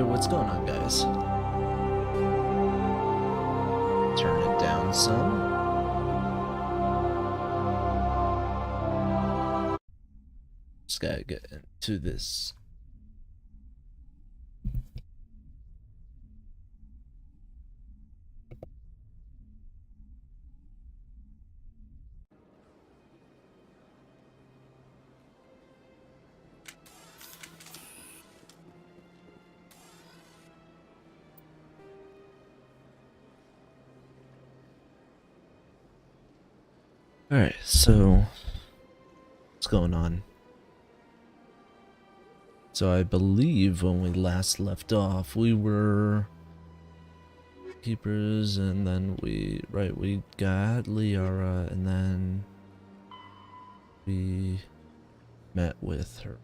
what's going on, guys? Turn it down some. Just gotta get into this. Alright, so what's going on? So I believe when we last left off, we were keepers, and then we got Liara, and then we met with her.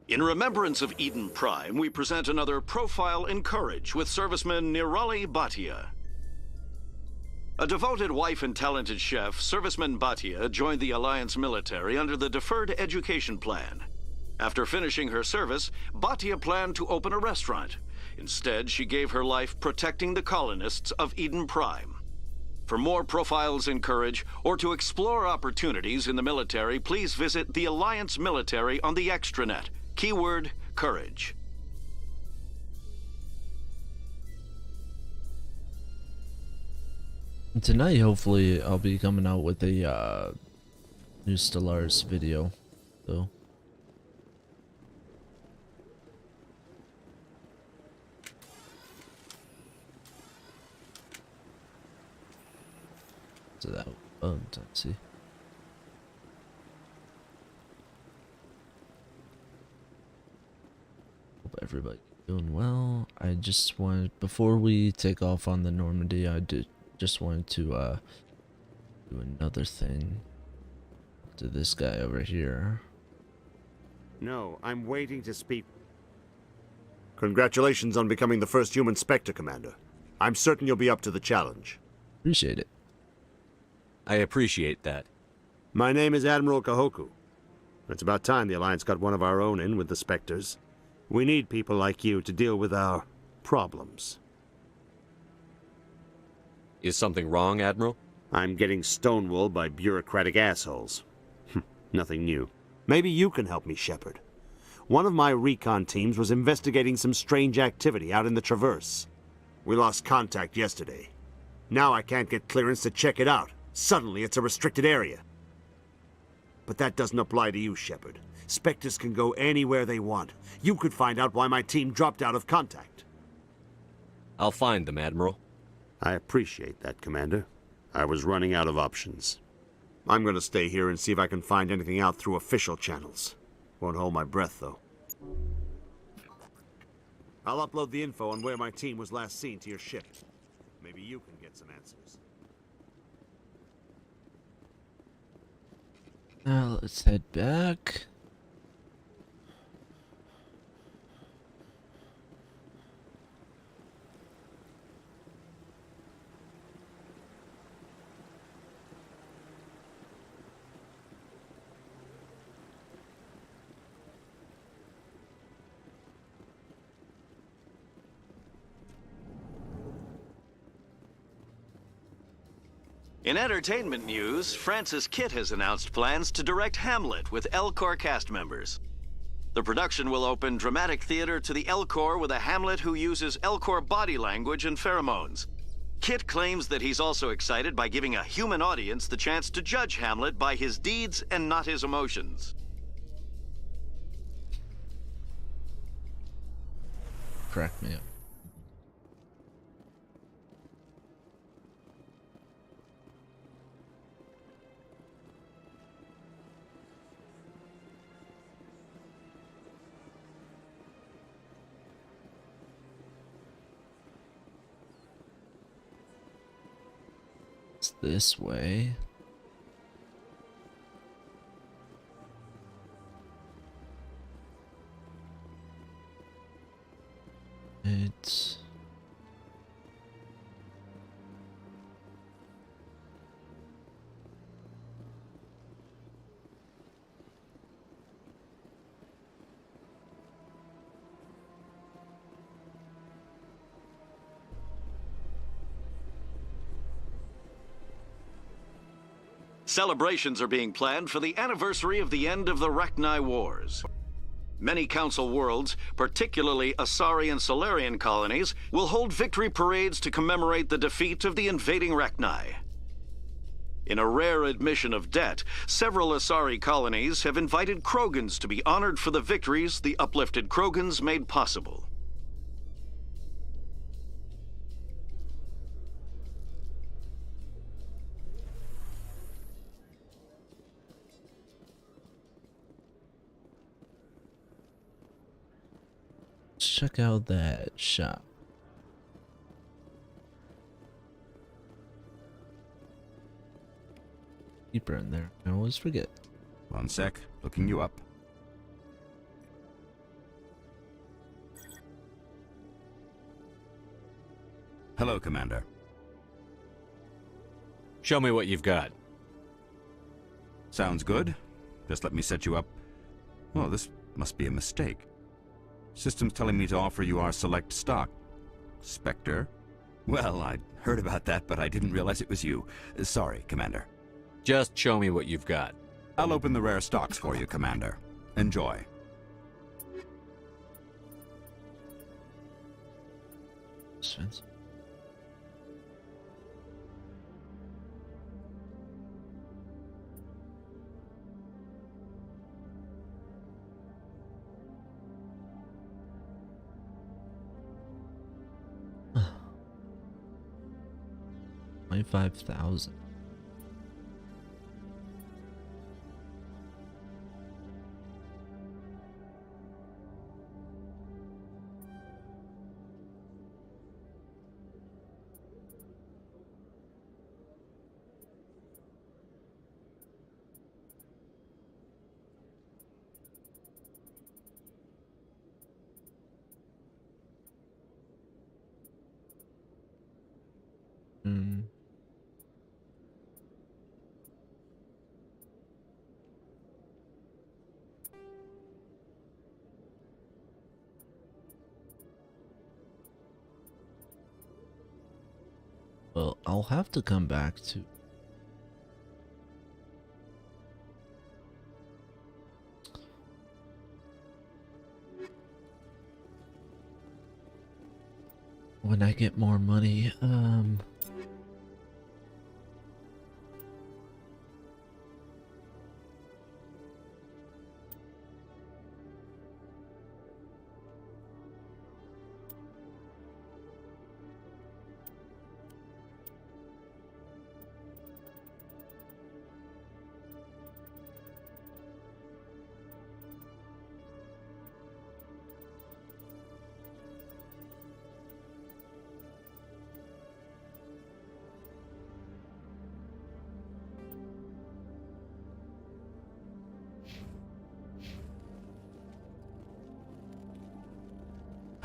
In remembrance of Eden Prime, we present another Profile in Courage with serviceman Nirali Bhatia. A devoted wife and talented chef, serviceman Bhatia joined the Alliance military under the Deferred Education Plan. After finishing her service, Bhatia planned to open a restaurant. Instead, she gave her life protecting the colonists of Eden Prime. For more Profiles in Courage, or to explore opportunities in the military, please visit the Alliance military on the extranet. Keyword, courage. Tonight, hopefully, I'll be coming out with a new Stellaris video, though. So that let's see. Hope everybody doing well. I just wanted, before we take off on the Normandy, I just wanted to do another thing to this guy over here. No, I'm waiting to speak. Congratulations on becoming the first human Spectre, Commander. I'm certain you'll be up to the challenge. Appreciate it. I appreciate that. My name is Admiral Kahoku. It's about time the Alliance got one of our own in with the Spectres. We need people like you to deal with our problems. Is something wrong, Admiral? I'm getting stonewalled by bureaucratic assholes. Nothing new. Maybe you can help me, Shepard. One of my recon teams was investigating some strange activity out in the Traverse. We lost contact yesterday. Now I can't get clearance to check it out. Suddenly it's a restricted area. But that doesn't apply to you, Shepard. Spectres can go anywhere they want. You could find out why my team dropped out of contact. I'll find them, Admiral. I appreciate that, Commander. I was running out of options. I'm gonna stay here and see if I can find anything out through official channels. Won't hold my breath, though. I'll upload the info on where my team was last seen to your ship. Maybe you can get some answers. Now let's head back. In entertainment news, Francis Kitt has announced plans to direct Hamlet with Elcor cast members. The production will open dramatic theater to the Elcor with a Hamlet who uses Elcor body language and pheromones. Kit claims that he's also excited by giving a human audience the chance to judge Hamlet by his deeds and not his emotions. Crack me up. It's this way. It's Celebrations are being planned for the anniversary of the end of the Rachni Wars. Many Council worlds, particularly Asari and Solarian colonies, will hold victory parades to commemorate the defeat of the invading Rachni. In a rare admission of debt, several Asari colonies have invited Krogans to be honored for the victories the uplifted Krogans made possible. check out that shop. Keeper in there. I always forget. One sec, looking you up. Hello, Commander. Show me what you've got. Sounds good. Just let me set you up. Oh, this must be a mistake. System's telling me to offer you our select stock. Spectre? Well, I'd heard about that, but I didn't realize it was you. Sorry, Commander. Just show me what you've got. I'll open the rare stocks for you, Commander. Enjoy. Spence. $25,000. Well, I'll have to come back to when I get more money.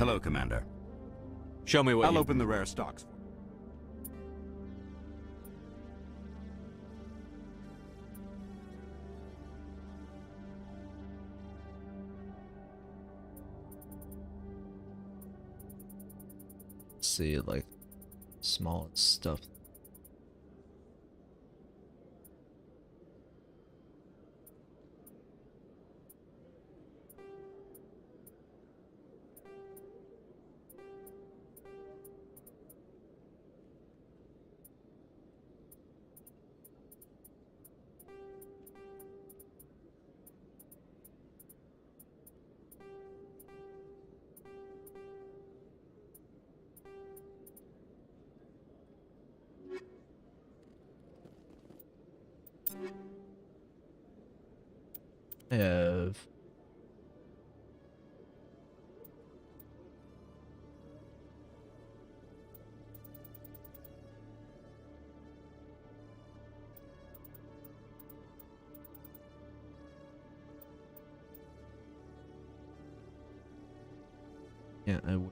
Hello, Commander. Show me what I'll you... open the rare stocks. see like small stuff. I have... Yeah, I would.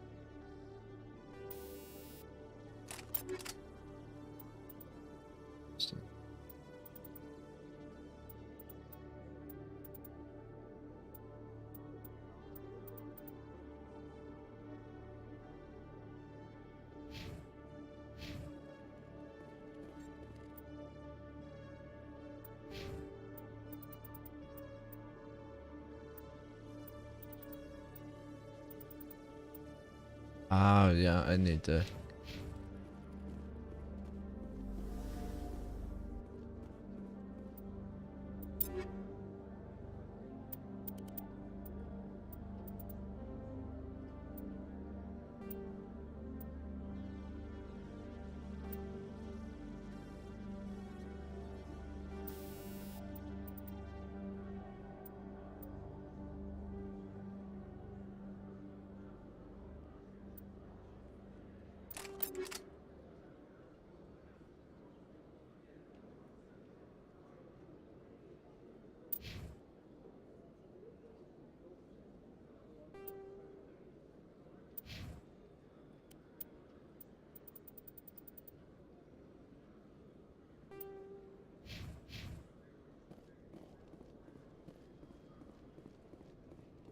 Ah, yeah, I need to.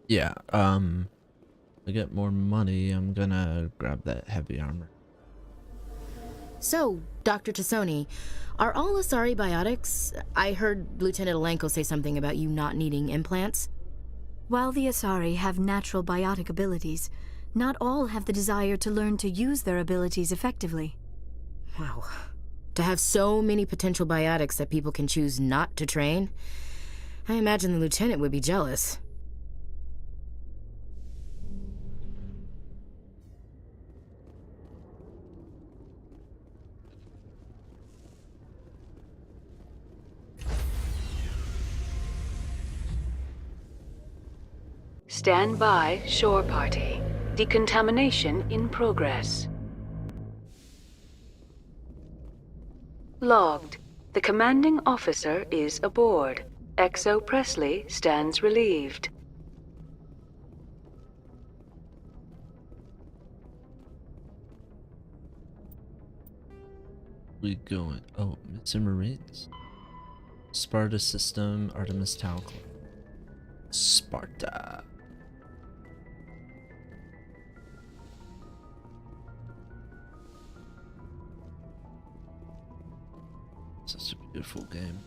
Yeah, to get more money, I'm gonna grab that heavy armor. So, Dr. Tassoni, are all Asari biotics? I heard Lieutenant Alenko say something about you not needing implants. While the Asari have natural biotic abilities, not all have the desire to learn to use their abilities effectively. Wow. To have so many potential biotics that people can choose not to train, I imagine the Lieutenant would be jealous. Stand by, shore party. Decontamination in progress. Logged. The commanding officer is aboard. Exo Presley stands relieved. We going? Oh, Midson Marines. Sparta System, Artemis Town Club. Sparta. Such a beautiful game.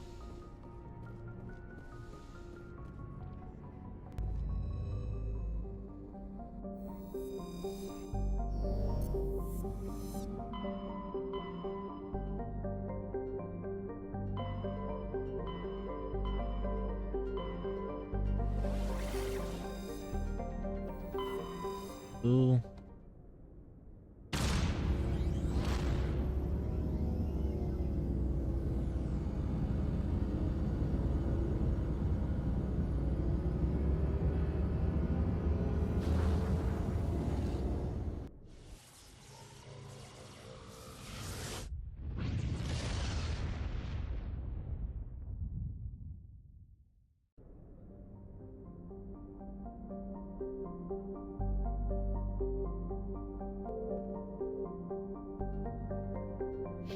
Ooh.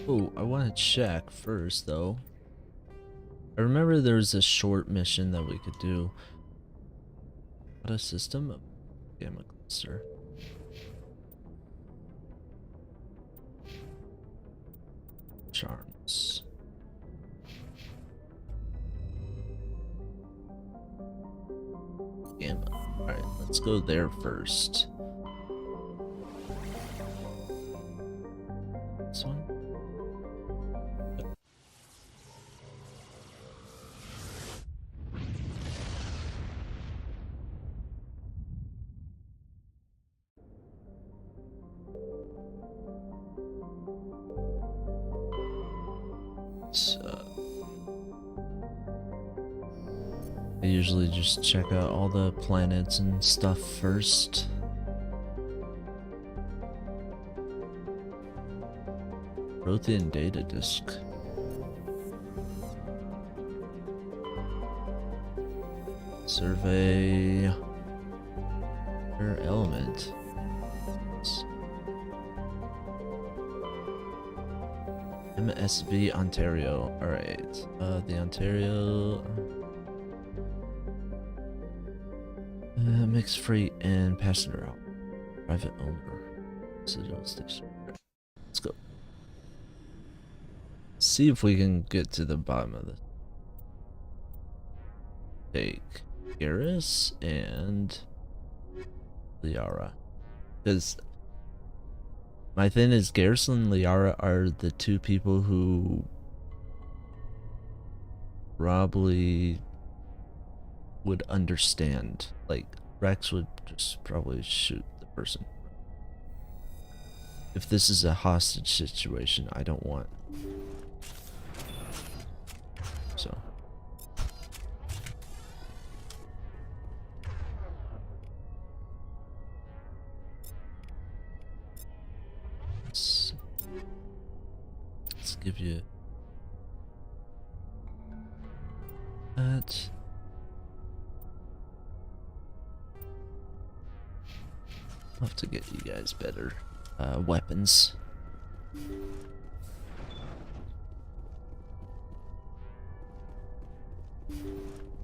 Oh, I want to check first though. I remember there was a short mission that we could do. What a system of gamma cluster. Charms. Gamma. Alright, let's go there first. This one? So I usually just check out all the planets and stuff first. Prothean data disk. Survey their element. MSV Ontario. Alright. The Ontario mixed freight and passenger out. Private owner. Citadel station. Let's go. See if we can get to the bottom of this. Take Garrus and Liara. Because my thing is Garrus and Liara are the two people who probably would understand. Like, Rex would just probably shoot the person. If this is a hostage situation, I don't want. So. Let's give you that. I'll have to get you guys better weapons.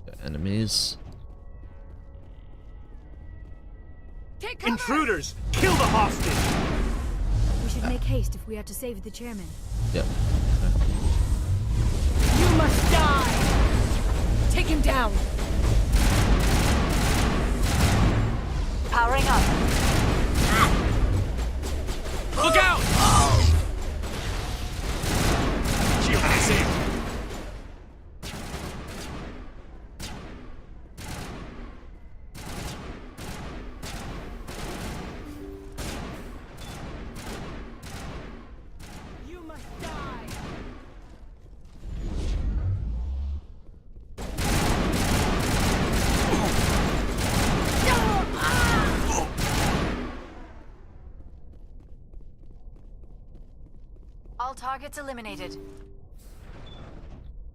Got enemies. Intruders! Kill the hostage! We should make haste if we are to save the chairman. Yep. You must die! Take him down! Powering up. Look out! Shield AC! You must die! All targets eliminated.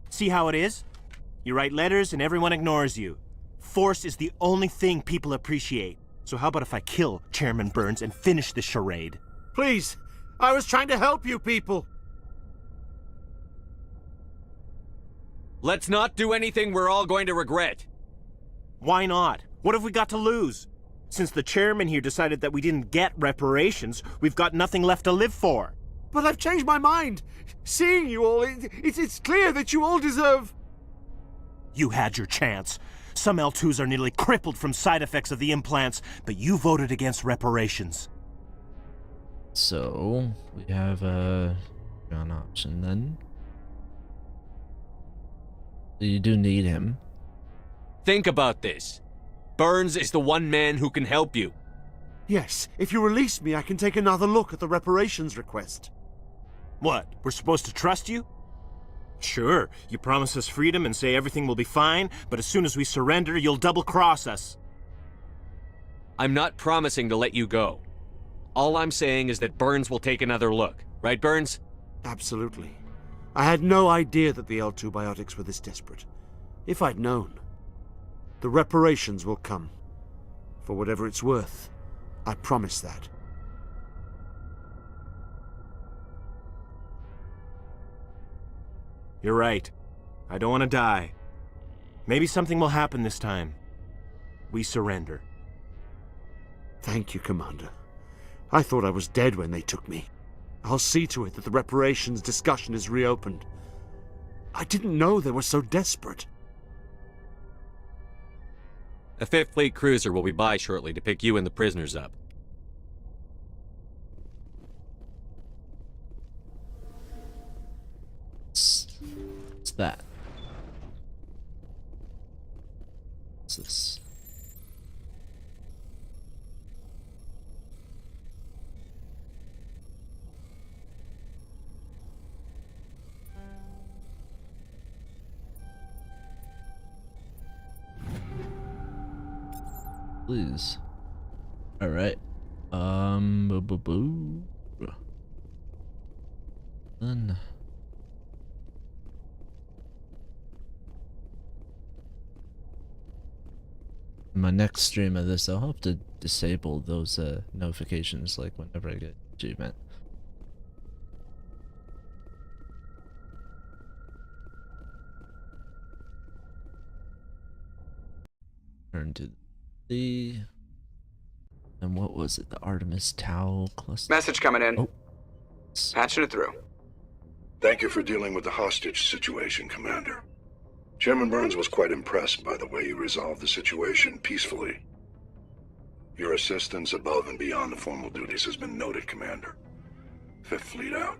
See how it is? You write letters and everyone ignores you. Force is the only thing people appreciate. So how about if I kill Chairman Burns and finish this charade? Please, I was trying to help you people. Let's not do anything we're all going to regret. Why not? What have we got to lose? Since the chairman here decided that we didn't get reparations, we've got nothing left to live for. But I've changed my mind. Seeing you all, it's clear that you all deserve... You had your chance. Some L2s are nearly crippled from side effects of the implants, but you voted against reparations. So we have an option then. You do need him. Think about this. Burns is the one man who can help you. Yes, if you release me, I can take another look at the reparations request. What, we're supposed to trust you? Sure, you promise us freedom and say everything will be fine, but as soon as we surrender, you'll double-cross us. I'm not promising to let you go. All I'm saying is that Burns will take another look. Right, Burns? Absolutely. I had no idea that the L2 biotics were this desperate. If I'd known. The reparations will come. For whatever it's worth. I promise that. You're right. I don't want to die. Maybe something will happen this time. We surrender. Thank you, Commander. I thought I was dead when they took me. I'll see to it that the reparations discussion is reopened. I didn't know they were so desperate. A 5th Fleet cruiser will be by shortly to pick you and the prisoners up. What's that? What's this? please. Alright. Boo. Then. In my next stream of this, I'll have to disable those notifications like whenever I get achievement. Turn to the... And what was it? The Artemis Tau cluster? Message coming in. Oh. Patching it through. Thank you for dealing with the hostage situation, Commander. Chairman Burns was quite impressed by the way you resolved the situation peacefully. Your assistance above and beyond the formal duties has been noted, Commander. Fifth Fleet out.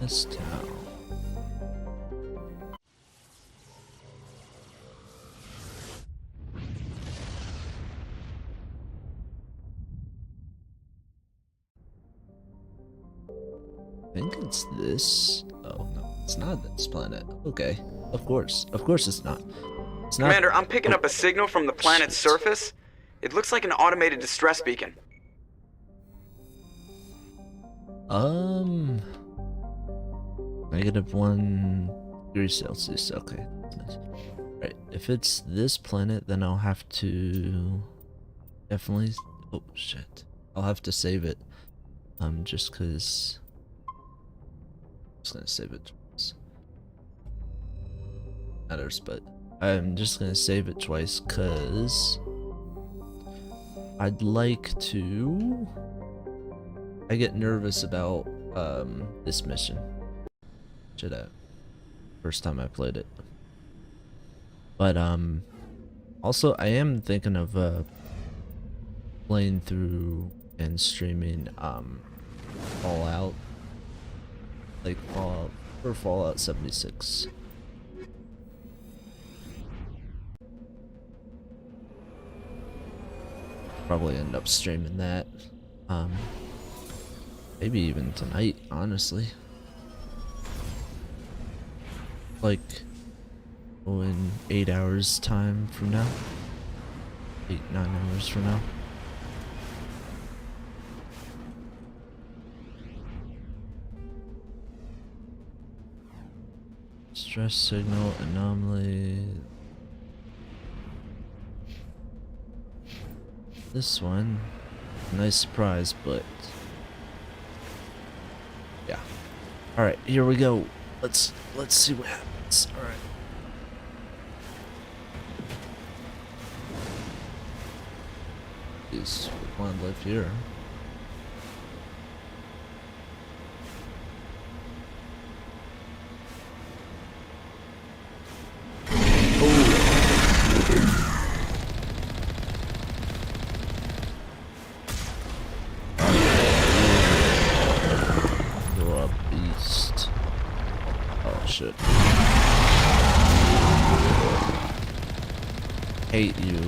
This town. I think it's this. Oh no, it's not this planet. Okay, of course it's not. It's not. Commander, I'm picking up a signal from the planet's surface. It looks like an automated distress beacon. -1 degree Celsius. Okay. Nice. Right. If it's this planet, then I'll have to definitely. Oh shit! I'll have to save it. Just cause. I'm just gonna save it twice. Matters, but I'm just gonna save it twice cause I'd like to. I get nervous about this mission. Should have. First time I played it. But also I am thinking of playing through and streaming Fallout. Like Fallout 76. Probably end up streaming that. Maybe even tonight, honestly. Like, in 8 hours time from now. 8-9 hours from now. Stress signal anomaly. This one, nice surprise, but yeah. All right, here we go. Let's see what happens. All right. Please, we want to live here. Hate you.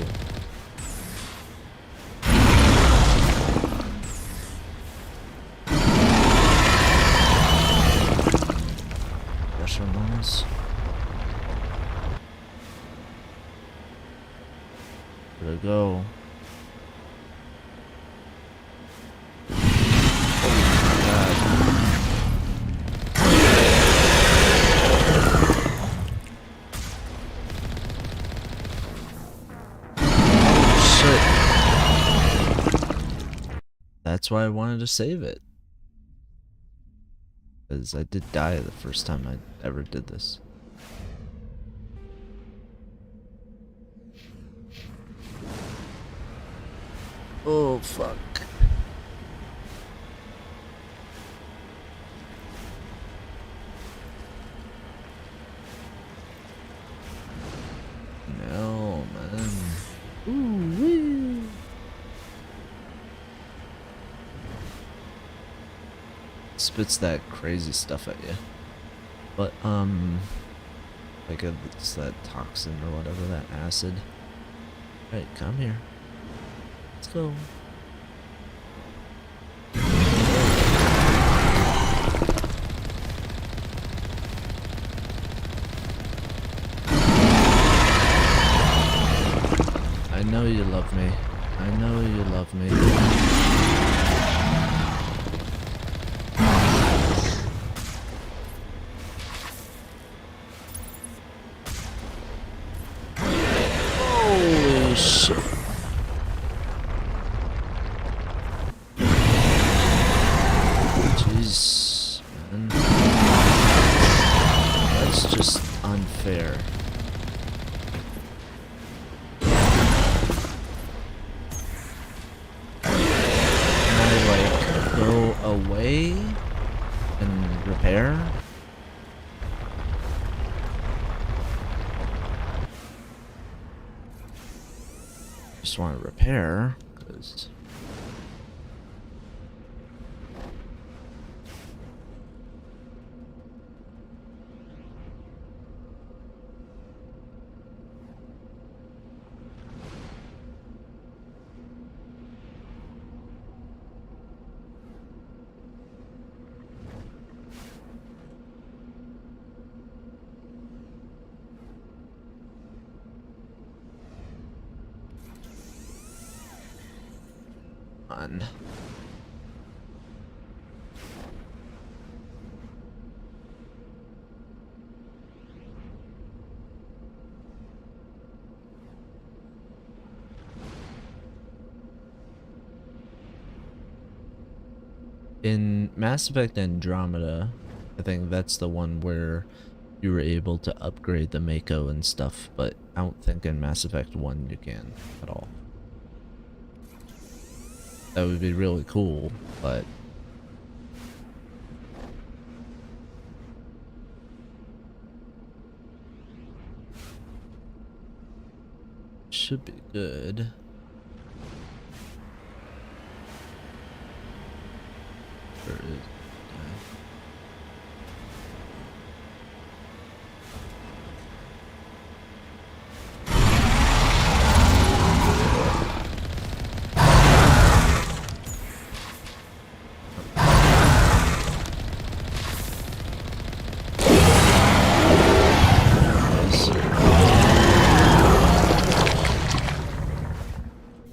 Pressure moments. Where'd it go? That's why I wanted to save it. Because I did die the first time I ever did this. Oh, fuck. No, man. Ooh-wee. Spits that crazy stuff at you. But, like it's that toxin or whatever, that acid. Right, come here. Let's go. love me. I know you love me. Holy shit. Jeez, man. That's just unfair. Go away and repair? Just want to repair, because on. In Mass Effect Andromeda, I think that's the one where you were able to upgrade the Mako and stuff, but I don't think in Mass Effect 1 you can at all. That would be really cool, but should be good. Where is it?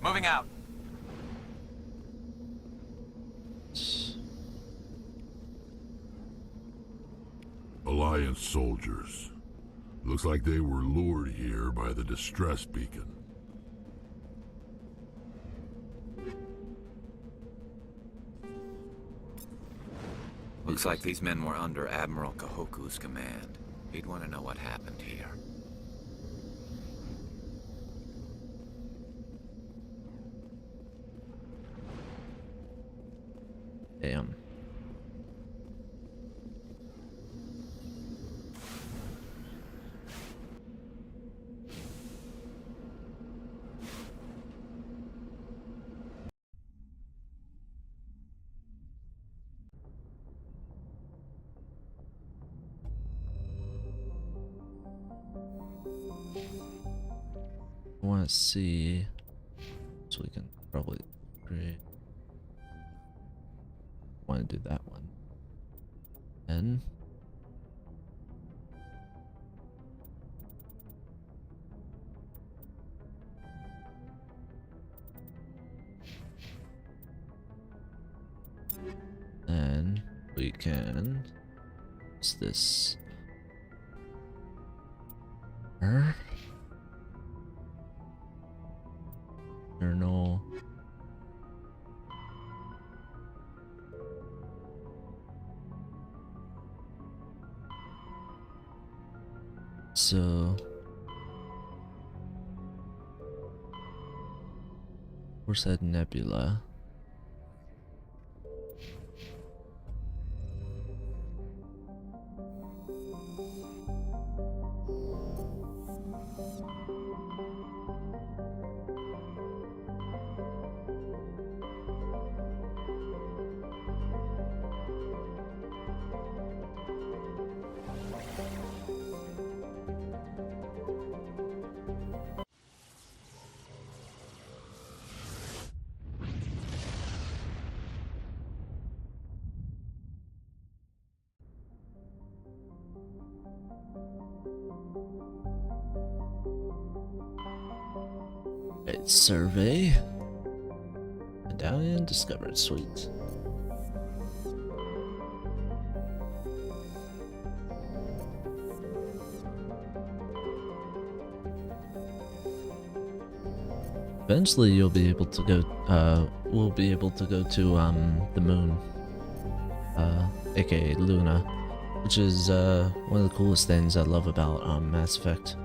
Moving out. Alliance soldiers. Looks like they were lured here by the distress beacon. Looks like these men were under Admiral Kahoku's command. He'd want to know what happened here. Damn. I want to see, so we can probably create. Want to do that one. Then we can use this. Journal. So where's that nebula? Survey. Medallion discovered. Sweet. Eventually you'll be able to go, we'll be able to go to, the moon. AKA Luna. Which is, one of the coolest things I love about, Mass Effect.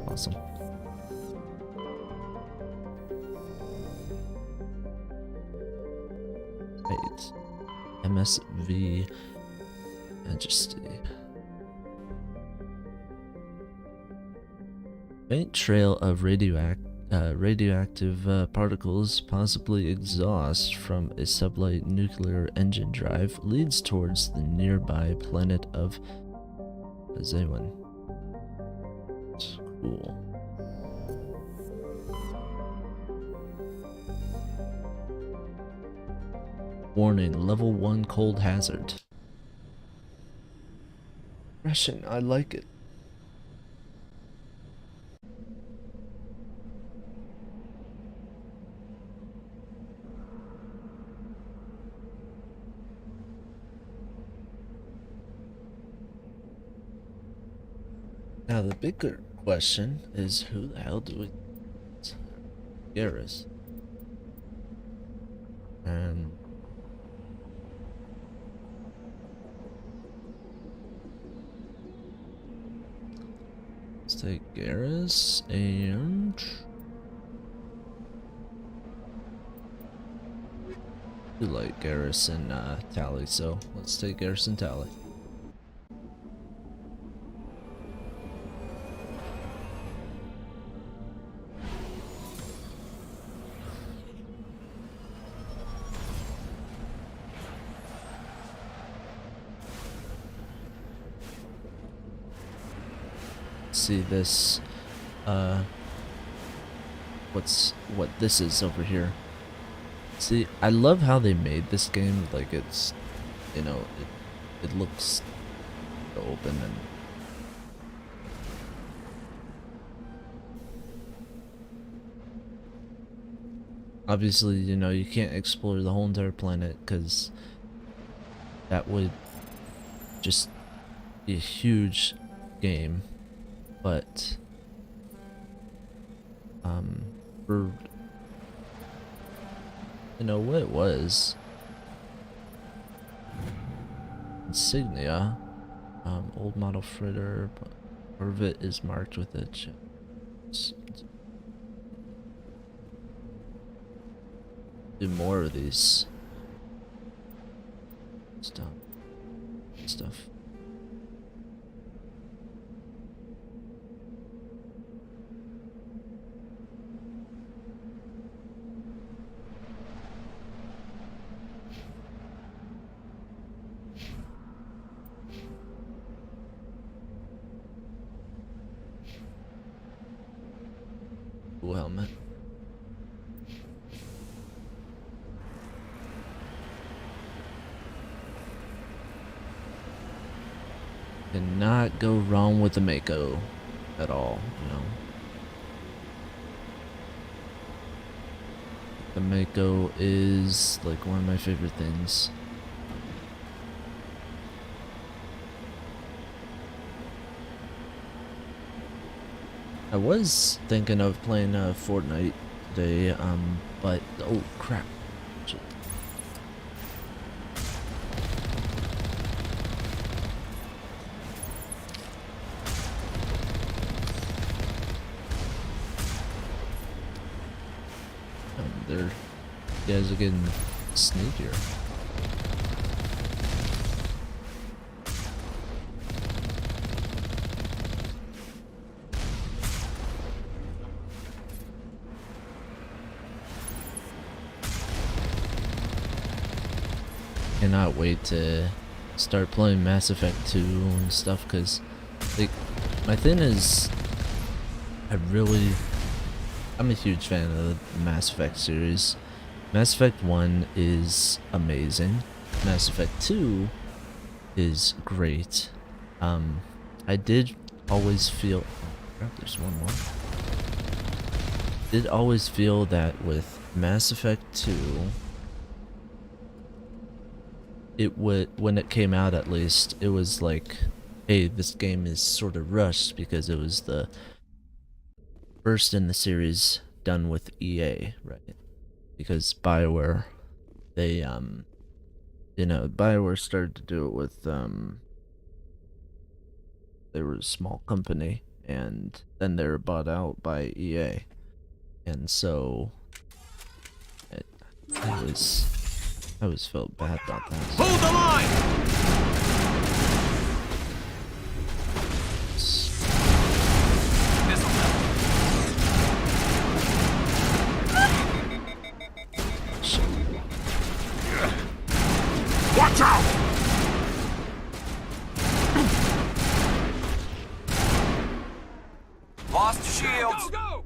Awesome. Right. MSV Majesty. Faint trail of radioactive particles, possibly exhaust from a sublight nuclear engine drive, leads towards the nearby planet of Azewin. Cool. Warning, level 1 cold hazard. Russian, I like it. Now the bigger question is, who the hell do we... Garrus. And... let's take Garrus and... I like Garrus and Tali, so let's take Garrus and Tali. See this, what this is over here. See, I love how they made this game, like it's, you know, it looks open and obviously, you know, you can't explore the whole entire planet because that would just be a huge game. But for, you know what it was, insignia, old model fritter, but part of it is marked with a chip. Do more of these stuff. Helmet. Cannot go wrong with the Mako at all, you know. The Mako is like one of my favorite things. I was thinking of playing Fortnite today, but oh crap. Shit. There, you guys are getting sneakier. Cannot wait to start playing Mass Effect 2 and stuff, because like my thing is I'm a huge fan of the Mass Effect series. Mass Effect 1 is amazing. Mass Effect 2 is great. I did always feel, oh crap, there's one more. did always feel that with Mass Effect 2, when it came out at least, it was like, hey, this game is sort of rushed because it was the first in the series done with EA, right? Because BioWare, they BioWare started to do it with they were a small company, and then they were bought out by EA, and so I always felt bad about that. Hold the line! Watch out! Lost shields. Go!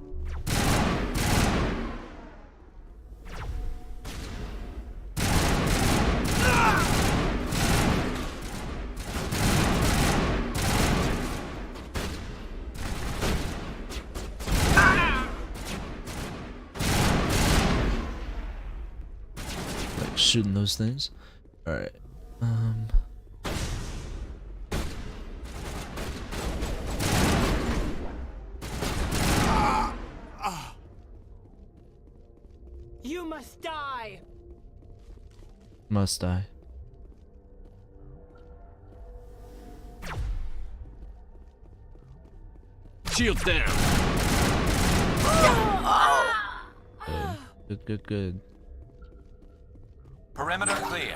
Like shooting those things. All right. You must die. Must I? Shields down. Good. Perimeter clear.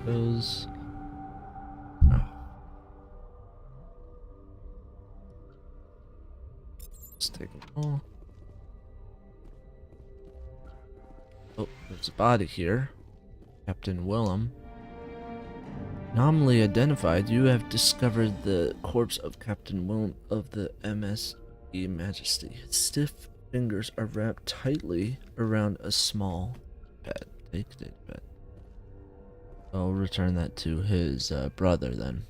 Those. Let's take them all. Oh, there's a body here. Captain Willem. Anomaly identified. You have discovered the corpse of Captain Willem of the MSE Majesty. His stiff fingers are wrapped tightly around a small pet. Take pet. I'll return that to his brother then.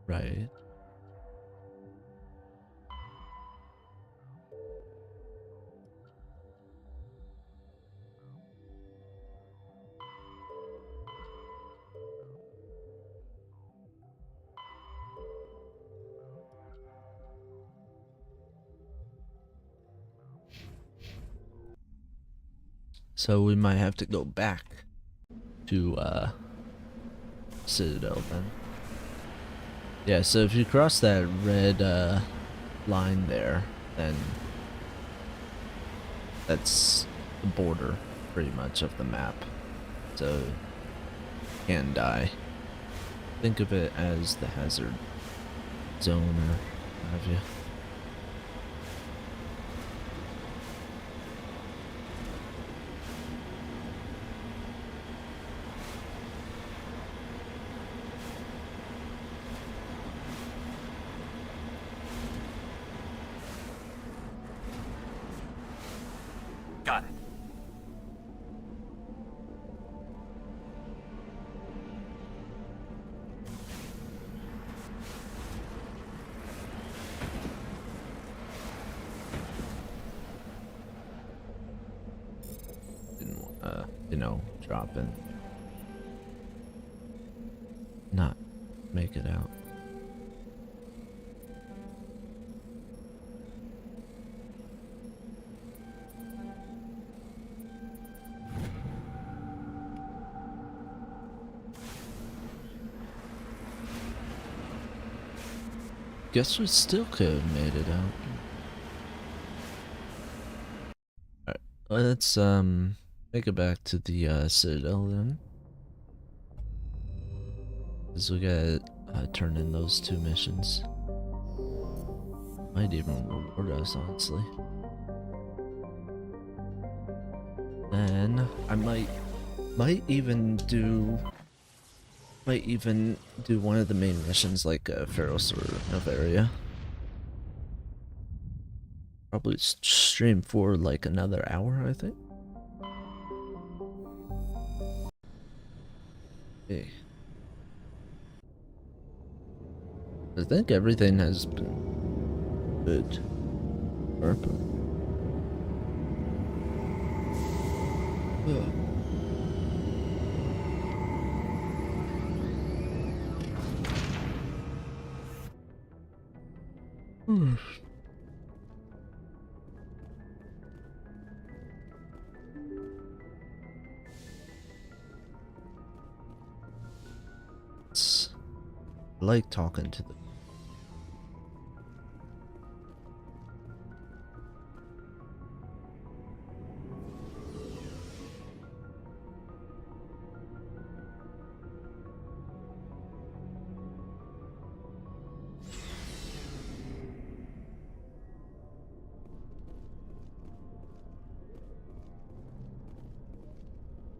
Right. So we might have to go back to Citadel then. Yeah, so if you cross that red line there, then that's the border pretty much of the map. So you can die. Think of it as the hazard zone or what have you. Got it. Didn't drop and not make it out. guess we still could have made it out. Alright, let's make it back to the Citadel then. Cause we gotta turn in those 2 missions. Might even reward us, honestly. Then I might even do one of the main missions like Pharos or Novaria. Probably stream for like another hour, I think. Okay. I think everything has been good. Perfect. I like talking to them.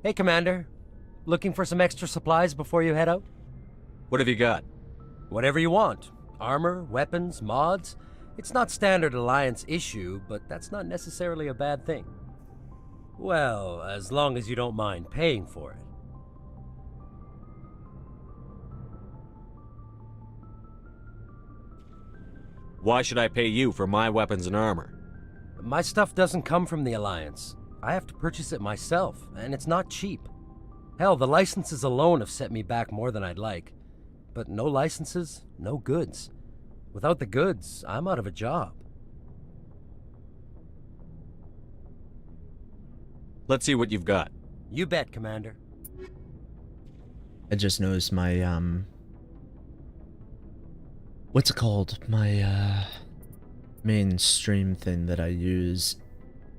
Hey, Commander. Looking for some extra supplies before you head out? What have you got? Whatever you want. Armor, weapons, mods. It's not standard Alliance issue, but that's not necessarily a bad thing. Well, as long as you don't mind paying for it. Why should I pay you for my weapons and armor? My stuff doesn't come from the Alliance. I have to purchase it myself, and it's not cheap. Hell, the licenses alone have set me back more than I'd like. But no licenses, no goods. Without the goods, I'm out of a job. Let's see what you've got. You bet, Commander. I just noticed my, what's it called? My, main stream thing that I use,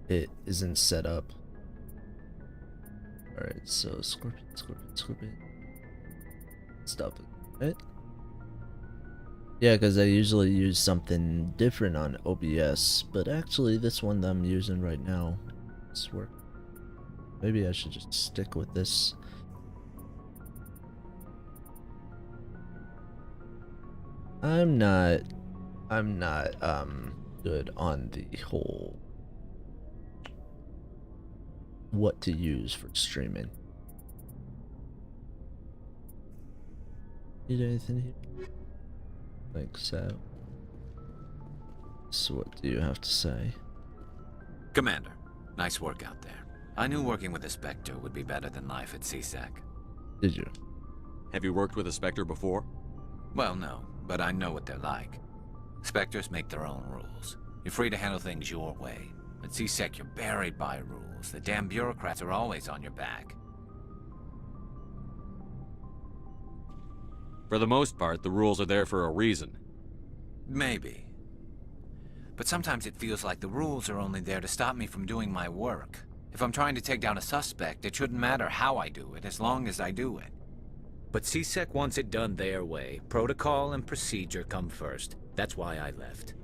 it isn't set up. Alright, so Scorpion. Stop it, right? Yeah, because I usually use something different on OBS, but actually this one that I'm using right now, it's work. Maybe I should just stick with this. I'm not good on the whole what to use for streaming. Need anything here? Like so. So what do you have to say? Commander, nice work out there. I knew working with a Spectre would be better than life at CSEC. Did you? Have you worked with a Spectre before? Well, no, but I know what they're like. Spectres make their own rules. You're free to handle things your way. At CSEC, you're buried by rules. The damn bureaucrats are always on your back. For the most part, the rules are there for a reason. Maybe. But sometimes it feels like the rules are only there to stop me from doing my work. If I'm trying to take down a suspect, it shouldn't matter how I do it, as long as I do it. But CSEC wants it done their way. Protocol and procedure come first. That's why I left.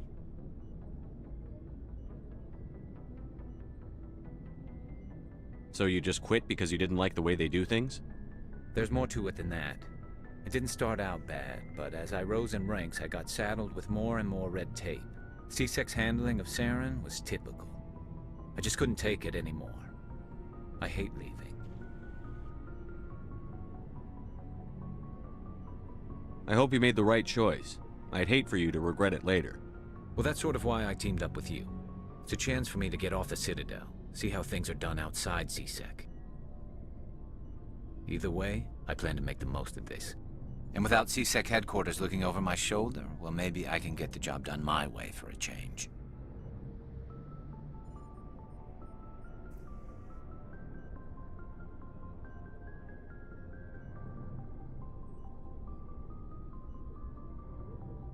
So you just quit because you didn't like the way they do things? There's more to it than that. It didn't start out bad, but as I rose in ranks, I got saddled with more and more red tape. CSEC's handling of Saren was typical. I just couldn't take it anymore. I hate leaving. I hope you made the right choice. I'd hate for you to regret it later. Well, that's sort of why I teamed up with you. It's a chance for me to get off the Citadel, see how things are done outside CSEC. Either way, I plan to make the most of this. And without CSEC headquarters looking over my shoulder, well, maybe I can get the job done my way for a change.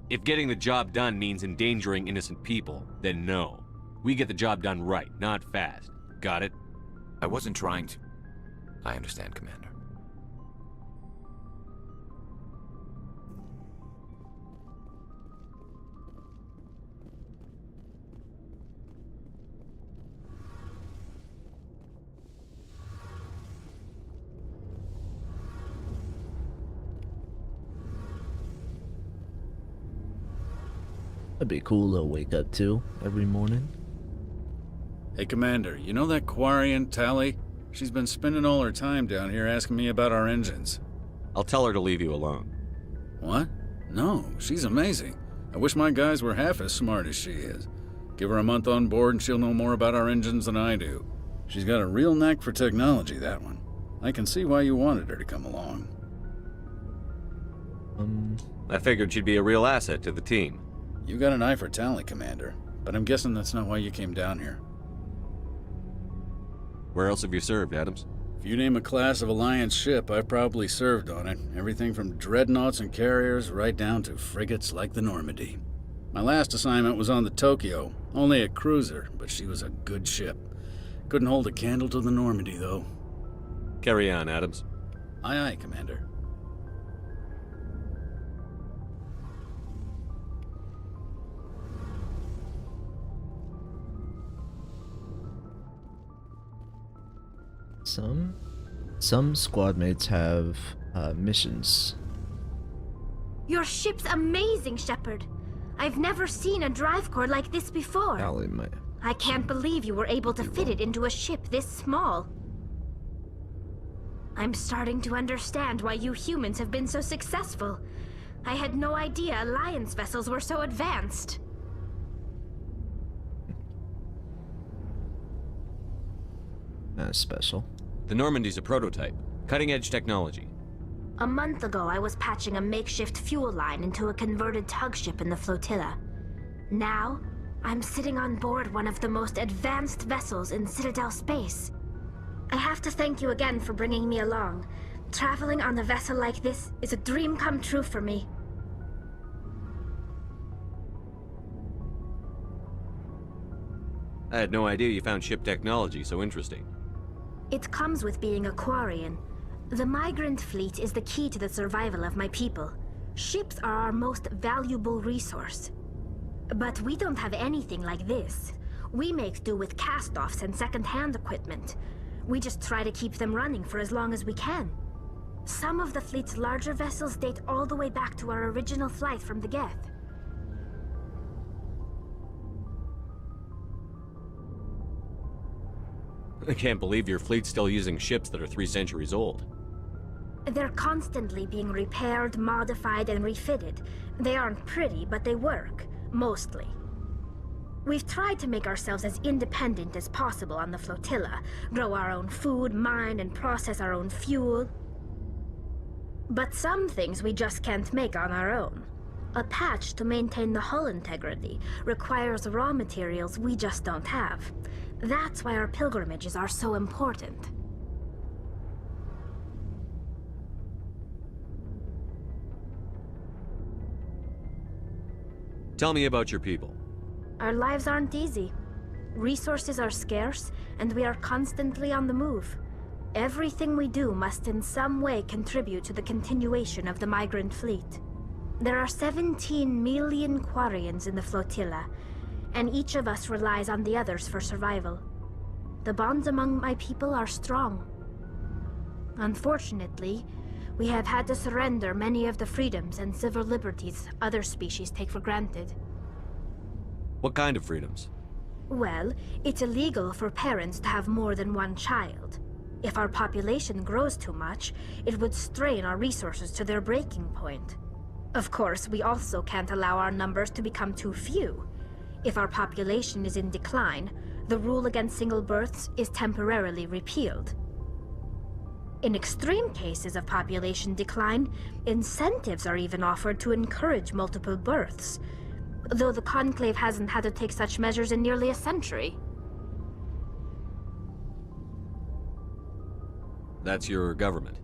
If getting the job done means endangering innocent people, then no. We get the job done right, not fast. Got it? I wasn't trying to... I understand, Commander. That'd be cool to wake up to every morning. Hey, Commander, you know that Quarian, Tali? She's been spending all her time down here asking me about our engines. I'll tell her to leave you alone. What? No, she's amazing. I wish my guys were half as smart as she is. Give her a month on board and she'll know more about our engines than I do. She's got a real knack for technology, that one. I can see why you wanted her to come along. I figured she'd be a real asset to the team. You got an eye for Tali, Commander, but I'm guessing that's not why you came down here. Where else have you served, Adams? If you name a class of Alliance ship, I've probably served on it. Everything from dreadnoughts and carriers right down to frigates like the Normandy. My last assignment was on the Tokyo, only a cruiser, but she was a good ship. Couldn't hold a candle to the Normandy, though. Carry on, Adams. Aye, aye, Commander. Some squad mates have missions. Your ship's amazing, Shepard. I've never seen a drive core like this before. I can't believe you were able to fit it into a ship this small. I'm starting to understand why you humans have been so successful. I had no idea Alliance vessels were so advanced. Special. The Normandy's a prototype. Cutting-edge technology. A month ago, I was patching a makeshift fuel line into a converted tug ship in the flotilla. Now, I'm sitting on board one of the most advanced vessels in Citadel space. I have to thank you again for bringing me along. Traveling on a vessel like this is a dream come true for me. I had no idea you found ship technology so interesting. It comes with being a Quarian. The migrant fleet is the key to the survival of my people. Ships are our most valuable resource. But we don't have anything like this. We make do with cast-offs and second-hand equipment. We just try to keep them running for as long as we can. Some of the fleet's larger vessels date all the way back to our original flight from the Geth. I can't believe your fleet's still using ships that are 3 centuries old. They're constantly being repaired, modified, and refitted. They aren't pretty, but they work. Mostly. We've tried to make ourselves as independent as possible on the flotilla, grow our own food, mine, and process our own fuel. But some things we just can't make on our own. A patch to maintain the hull integrity requires raw materials we just don't have. That's why our pilgrimages are so important. Tell me about your people. Our lives aren't easy. Resources are scarce, and we are constantly on the move. Everything we do must in some way contribute to the continuation of the migrant fleet. There are 17 million Quarians in the flotilla, and each of us relies on the others for survival. The bonds among my people are strong. Unfortunately, we have had to surrender many of the freedoms and civil liberties other species take for granted. What kind of freedoms? Well, it's illegal for parents to have more than one child. If our population grows too much, it would strain our resources to their breaking point. Of course, we also can't allow our numbers to become too few. If our population is in decline, the rule against single births is temporarily repealed. In extreme cases of population decline, incentives are even offered to encourage multiple births, though the Conclave hasn't had to take such measures in nearly a century. That's your government.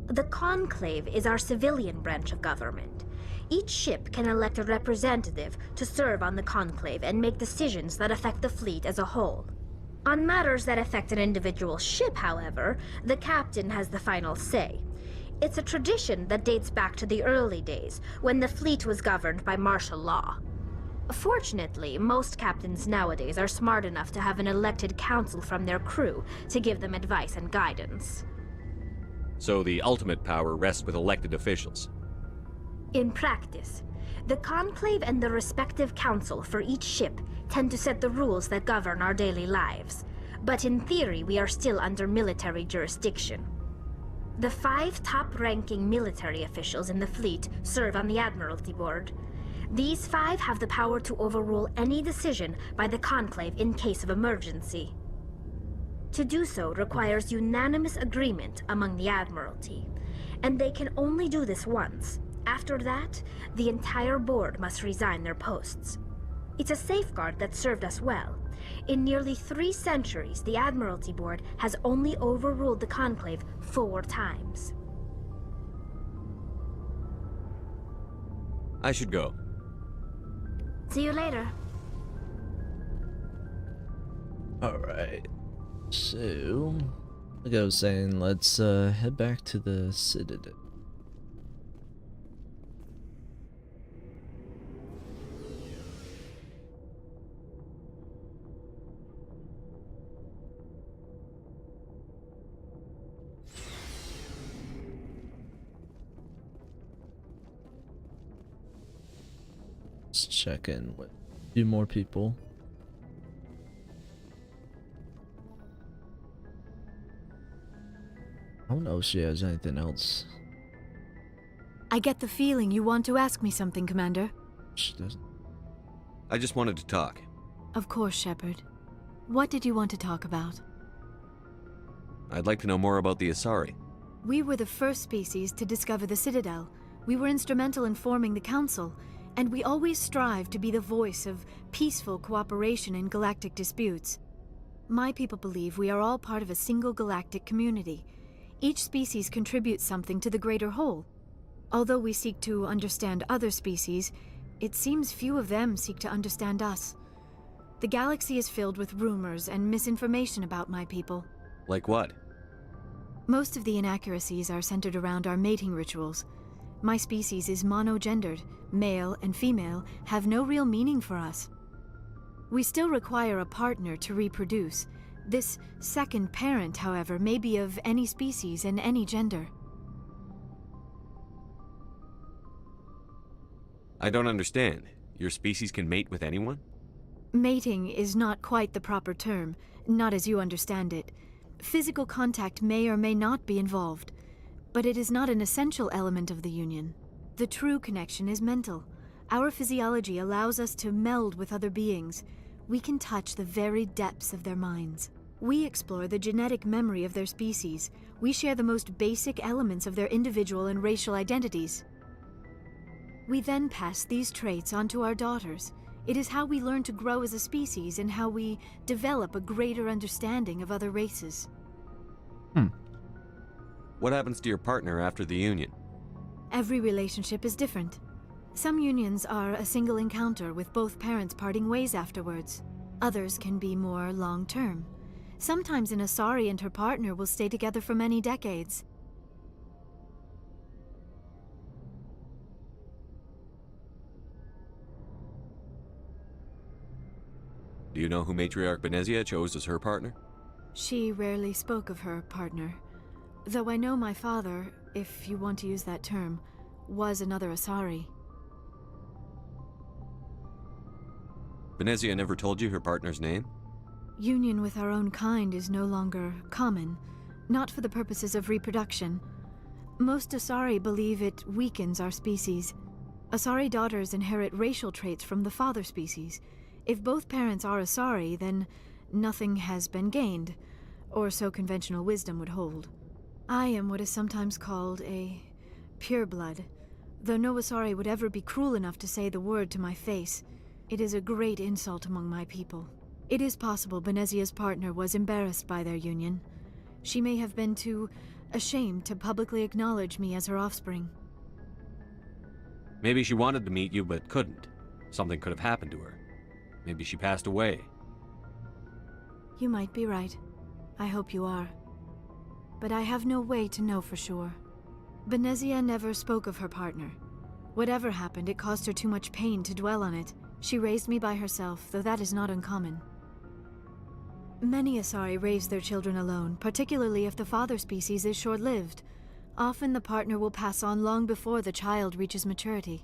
The Conclave is our civilian branch of government. Each ship can elect a representative to serve on the Conclave and make decisions that affect the fleet as a whole. On matters that affect an individual ship, however, the captain has the final say. It's a tradition that dates back to the early days, when the fleet was governed by martial law. Fortunately, most captains nowadays are smart enough to have an elected council from their crew to give them advice and guidance. So the ultimate power rests with elected officials. In practice, the Conclave and the respective council for each ship tend to set the rules that govern our daily lives. But in theory, we are still under military jurisdiction. The 5 top-ranking military officials in the fleet serve on the Admiralty Board. These 5 have the power to overrule any decision by the Conclave in case of emergency. To do so requires unanimous agreement among the Admiralty, and they can only do this once. After that, the entire board must resign their posts. It's a safeguard that served us well. In nearly 3 centuries, the Admiralty Board has only overruled the Conclave 4 times. I should go. See you later. Alright. So, like I was saying, let's head back to the Citadel. Let's check in with a few more people. I don't know if she has anything else. I get the feeling you want to ask me something, Commander. She doesn't. I just wanted to talk. Of course, Shepard. What did you want to talk about? I'd like to know more about the Asari. We were the first species to discover the Citadel. We were instrumental in forming the Council, and we always strive to be the voice of peaceful cooperation in galactic disputes. My people believe we are all part of a single galactic community. Each species contributes something to the greater whole. Although we seek to understand other species, it seems few of them seek to understand us. The galaxy is filled with rumors and misinformation about my people. Like what? Most of the inaccuracies are centered around our mating rituals. My species is monogendered. Male and female have no real meaning for us. We still require a partner to reproduce. This second parent, however, may be of any species and any gender. I don't understand. Your species can mate with anyone? Mating is not quite the proper term, not as you understand it. Physical contact may or may not be involved, but it is not an essential element of the union. The true connection is mental. Our physiology allows us to meld with other beings. We can touch the very depths of their minds. We explore the genetic memory of their species. We share the most basic elements of their individual and racial identities. We then pass these traits on to our daughters. It is how we learn to grow as a species and how we develop a greater understanding of other races. What happens to your partner after the union? Every relationship is different. Some unions are a single encounter with both parents parting ways afterwards. Others can be more long-term. Sometimes an Asari and her partner will stay together for many decades. Do you know who Matriarch Benezia chose as her partner? She rarely spoke of her partner. Though I know my father, if you want to use that term, was another Asari. Benezia never told you her partner's name? Union with our own kind is no longer common, not for the purposes of reproduction. Most Asari believe it weakens our species. Asari daughters inherit racial traits from the father species. If both parents are Asari, then nothing has been gained, or so conventional wisdom would hold. I am what is sometimes called a pureblood, though no Asari would ever be cruel enough to say the word to my face. It is a great insult among my people. It is possible Benezia's partner was embarrassed by their union. She may have been too ashamed to publicly acknowledge me as her offspring. Maybe she wanted to meet you but couldn't. Something could have happened to her. Maybe she passed away. You might be right. I hope you are. But I have no way to know for sure. Benezia never spoke of her partner. Whatever happened, it caused her too much pain to dwell on it. She raised me by herself, though that is not uncommon. Many Asari raise their children alone, particularly if the father species is short-lived. Often the partner will pass on long before the child reaches maturity.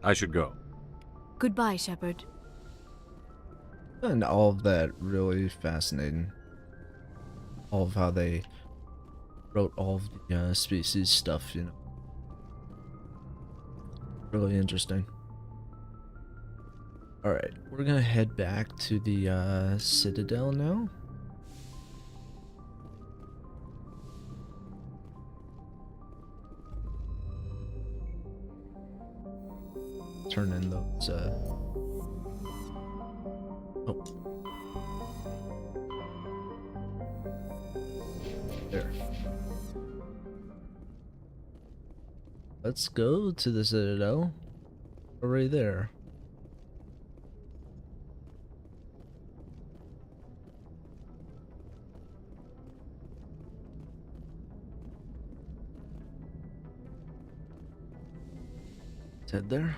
I should go. Goodbye, Shepard. And all of that really fascinating. All of how they wrote all of the species stuff, you know. Really interesting. Alright, we're gonna head back to the Citadel now. Turn in those, oh. There. Let's go to the Citadel. We're right there. Let's head there.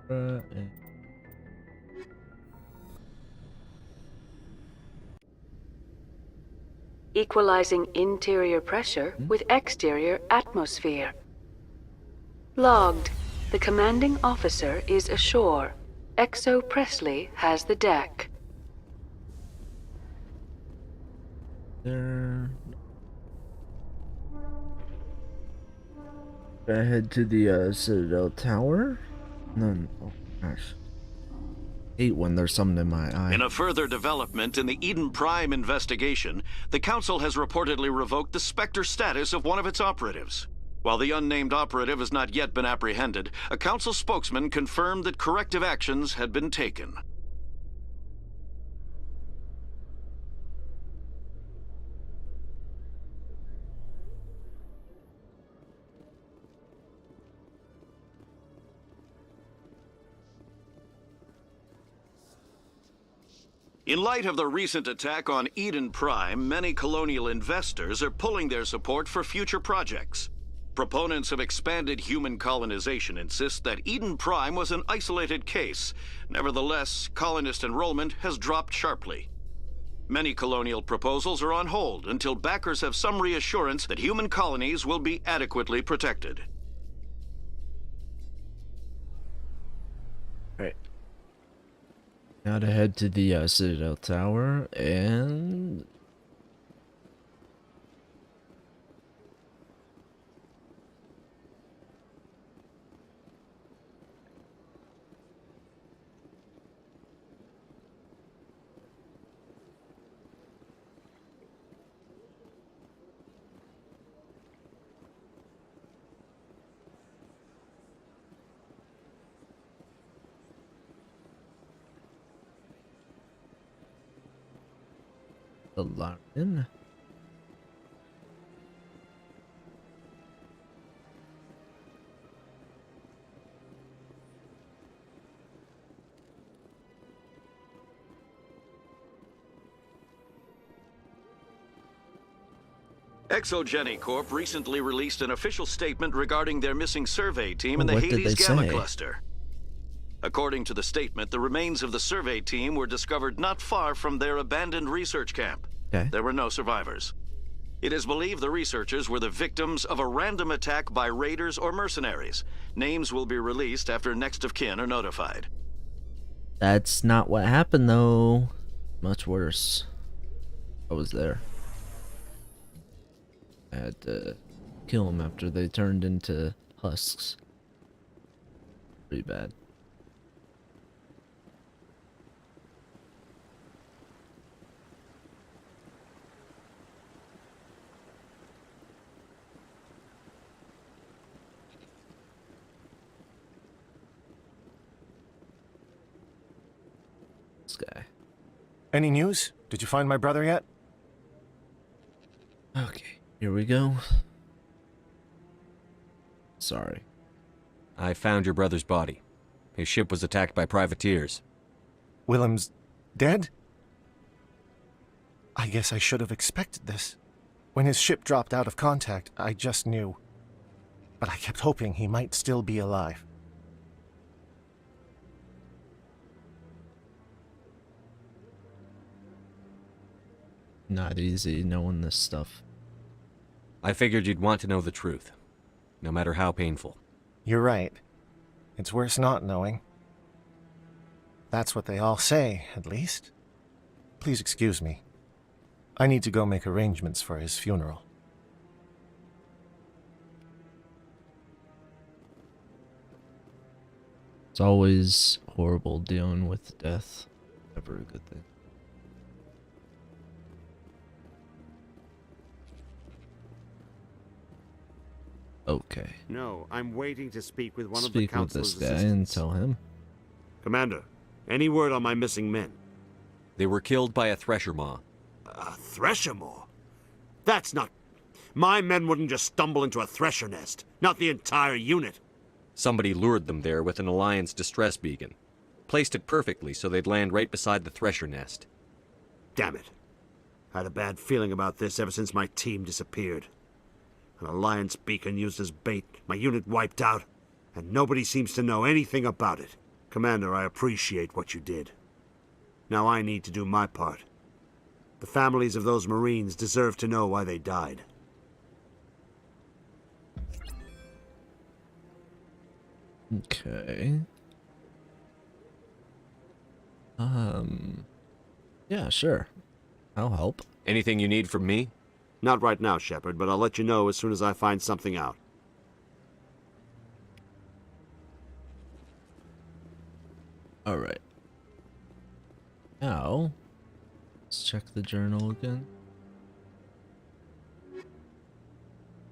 And Equalizing interior pressure with exterior atmosphere. Logged. The commanding officer is ashore. XO Presley has the deck. there. Gonna head to the Citadel Tower. And then, oh gosh. Hate when there's something in my eye. In a further development in the Eden Prime investigation, the Council has reportedly revoked the Spectre status of one of its operatives. While the unnamed operative has not yet been apprehended, a Council spokesman confirmed that corrective actions had been taken. In light of the recent attack on Eden Prime, many colonial investors are pulling their support for future projects. Proponents of expanded human colonization insist that Eden Prime was an isolated case. Nevertheless, colonist enrollment has dropped sharply. Many colonial proposals are on hold until backers have some reassurance that human colonies will be adequately protected. Right. Now to head to the Citadel Tower and the lion. Exogeny Corp recently released an official statement regarding their missing survey team in the What did Hades they Gamma say? Cluster. According to the statement, the remains of the survey team were discovered not far from their abandoned research camp. Okay. There were no survivors. It is believed the researchers were the victims of a random attack by raiders or mercenaries. Names will be released after next of kin are notified. That's not what happened though. Much worse. I was there. I had to kill them after they turned into husks. Pretty bad. this guy. Any news? Did you find my brother yet? Okay, here we go. Sorry. I found your brother's body. His ship was attacked by privateers. Willem's dead? I guess I should have expected this. When his ship dropped out of contact, I just knew. But I kept hoping he might still be alive. Not easy knowing this stuff. I figured you'd want to know the truth, no matter how painful. You're right. It's worse not knowing. That's what they all say, at least. Please excuse me. I need to go make arrangements for his funeral. It's always horrible dealing with death. Never a good thing. Okay. No, I'm waiting to speak with one of the Speak with council's this guy assistants. and tell him. Commander, any word on my missing men? They were killed by a thresher maw. A thresher maw? That's not... My men wouldn't just stumble into a thresher nest. Not the entire unit. Somebody lured them there with an Alliance distress beacon. Placed it perfectly so they'd land right beside the thresher nest. Damn it. I had a bad feeling about this ever since my team disappeared. An Alliance beacon used as bait, my unit wiped out, and nobody seems to know anything about it. Commander, I appreciate what you did. Now I need to do my part. The families of those Marines deserve to know why they died. Okay. Yeah, sure. I'll help. Anything you need from me? Not right now, Shepard, but I'll let you know as soon as I find something out. Alright. Now, let's check the journal again.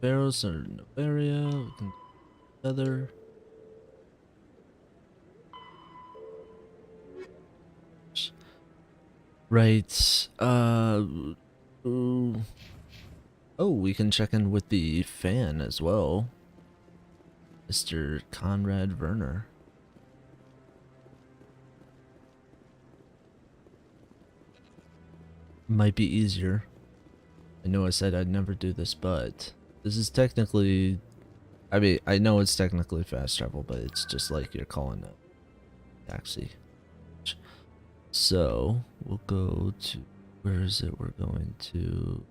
Barrows are in the area. We can feather. Right. Ooh. Oh, we can check in with the fan as well. Mr. Conrad Werner. Might be easier. I know I said I'd never do this, but this is technically... I mean, I know it's technically fast travel, but it's just like you're calling a taxi. So, we'll go to... Where is it? We're going to...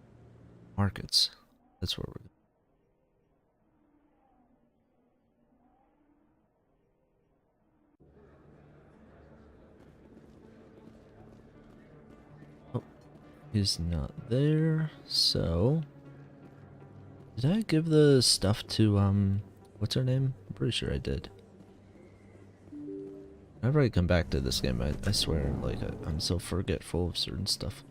Markets. That's where we're going. Oh, he's not there. So, did I give the stuff to what's her name? I'm pretty sure I did. Whenever I come back to this game, I swear, like, I'm so forgetful of certain stuff.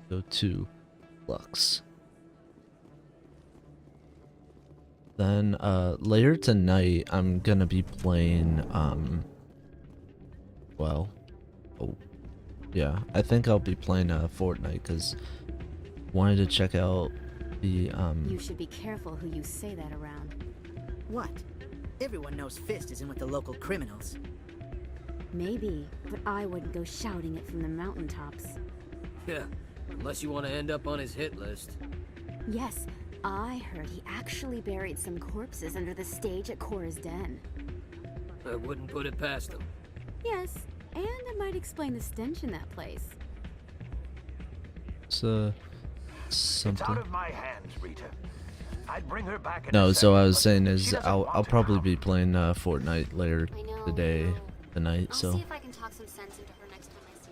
Go to Lux. Then, later tonight, I'm gonna be playing, well, oh, yeah, I think I'll be playing, Fortnite, because wanted to check out the, You should be careful who you say that around. What? Everyone knows Fist is in with the local criminals. Maybe, but I wouldn't go shouting it from the mountaintops. Yeah, unless you want to end up on his hit list. Yes, I heard he actually buried some corpses under the stage at Cora's Den. I wouldn't put it past him. Yes, and it might explain the stench in that place. it's, It's something. out of my hands, Rita. I'd bring her back in No, a so I second, was but saying she is doesn't I'll want to probably now. be playing Fortnite later today, tonight. I'll So see if I can talk some sense into her next time I see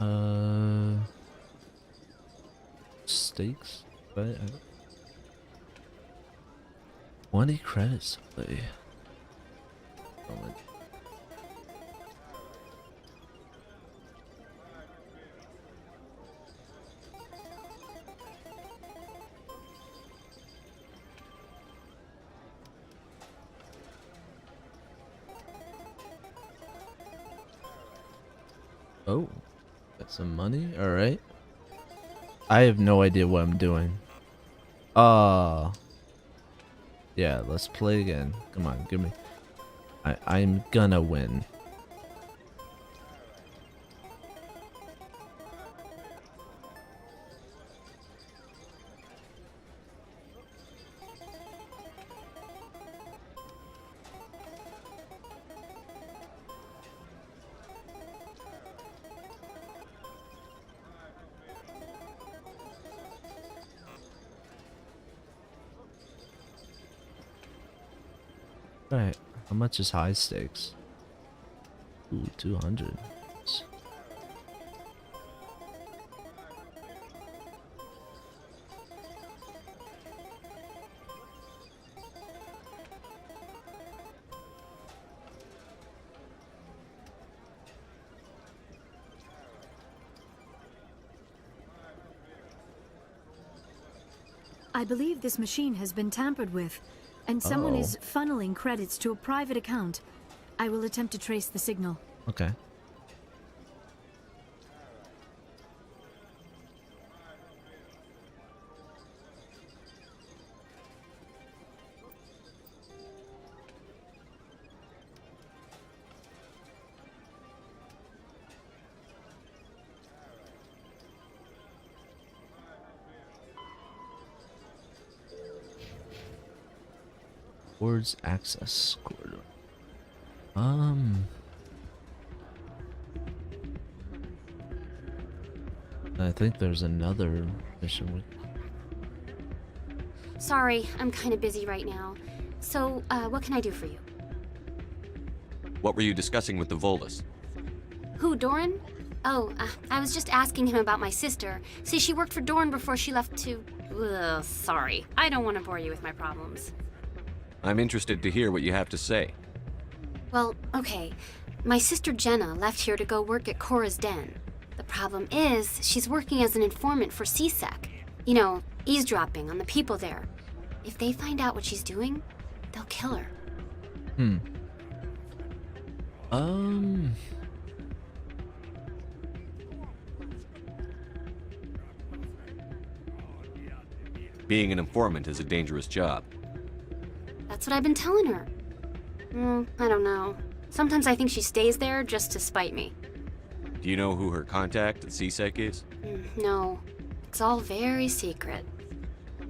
her. hey, stakes, right? 20 credits. Play. Moment. Oh, got some money. All right. I have no idea what I'm doing. Yeah, let's play again. Come on, give me. I'm gonna win. Alright, how much is high stakes? Ooh, 200. I believe this machine has been tampered with, and someone Uh-oh. is funneling credits to a private account. I will attempt to trace the signal. Okay. Towards access corridor. I think there's another mission with. Sorry, I'm kind of busy right now. So, what can I do for you? What were you discussing with the Volus? Who, Doran? Oh, I was just asking him about my sister. See, she worked for Doran before she left to... Ugh, sorry. I don't want to bore you with my problems. I'm interested to hear what you have to say. Well, okay. My sister Jenna left here to go work at Cora's Den. The problem is, she's working as an informant for CSEC. You know, eavesdropping on the people there. If they find out what she's doing, they'll kill her. Being an informant is a dangerous job. That's what I've been telling her. I don't know. Sometimes I think she stays there just to spite me. Do you know who her contact at CSEC is? No. It's all very secret.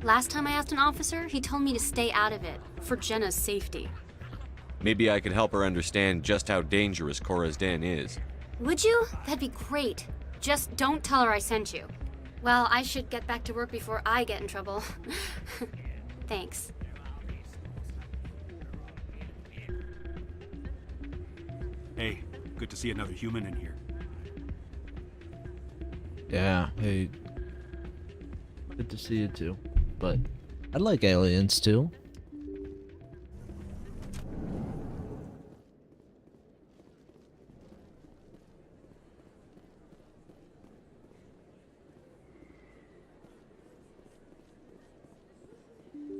Last time I asked an officer, he told me to stay out of it, for Jenna's safety. Maybe I could help her understand just how dangerous Cora's Den is. Would you? That'd be great. Just don't tell her I sent you. Well, I should get back to work before I get in trouble. Thanks. Hey, good to see another human in here. Yeah, hey. Good to see you too. But I like aliens too.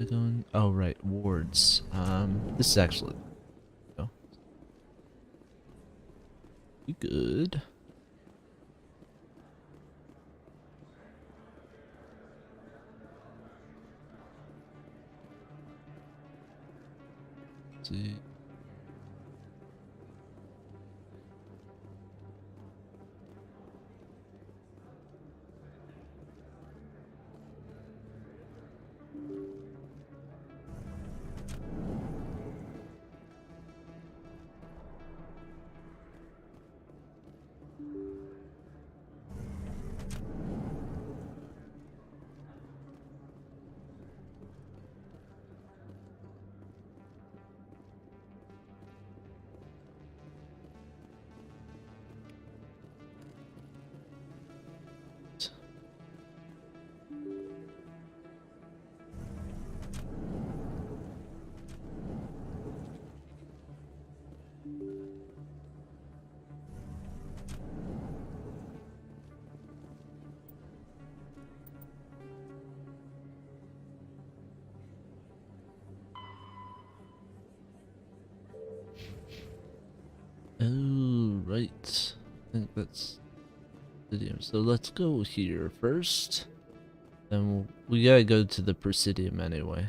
Going, oh right, wards. This is actually. Oh. You good? See. Oh, right. I think that's Presidium. So let's go here first. Then we gotta go to the Presidium anyway.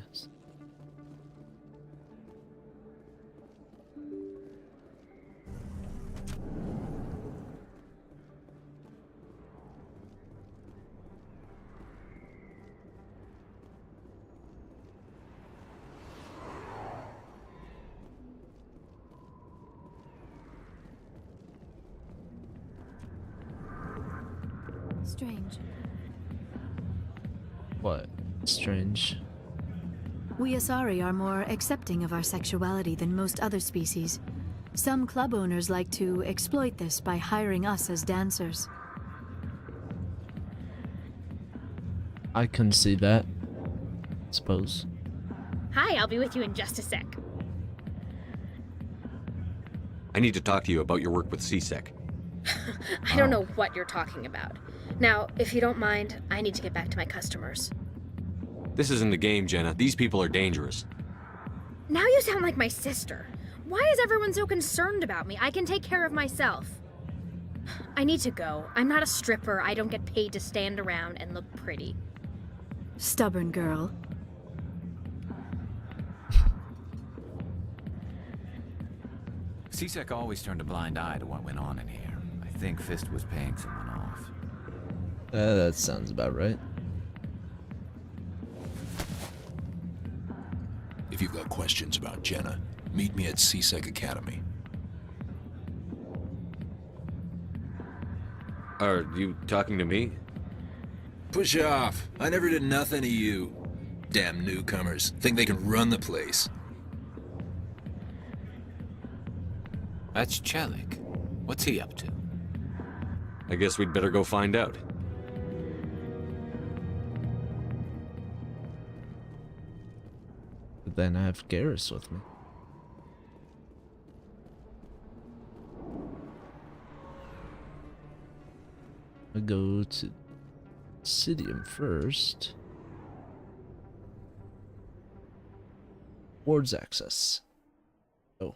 Strange. What? Strange. We Asari are more accepting of our sexuality than most other species. Some club owners like to exploit this by hiring us as dancers. I can see that. Suppose. Hi, I'll be with you in just a sec. I need to talk to you about your work with CSEC. I don't know what you're talking about. Now, if you don't mind, I need to get back to my customers. This isn't a game, Jenna. These people are dangerous. Now you sound like my sister. Why is everyone so concerned about me? I can take care of myself. I need to go. I'm not a stripper. I don't get paid to stand around and look pretty. Stubborn girl. CSEC always turned a blind eye to what went on in here. I think Fist was paying someone off. That sounds about right. If you've got questions about Jenna, meet me at CSEC Academy. Are you talking to me? Push off. I never did nothing to you. Damn newcomers. Think they can run the place. That's Chelik. What's he up to? I guess we'd better go find out. But then I have Garrus with me. I go to Presidium first. Wards access. Oh.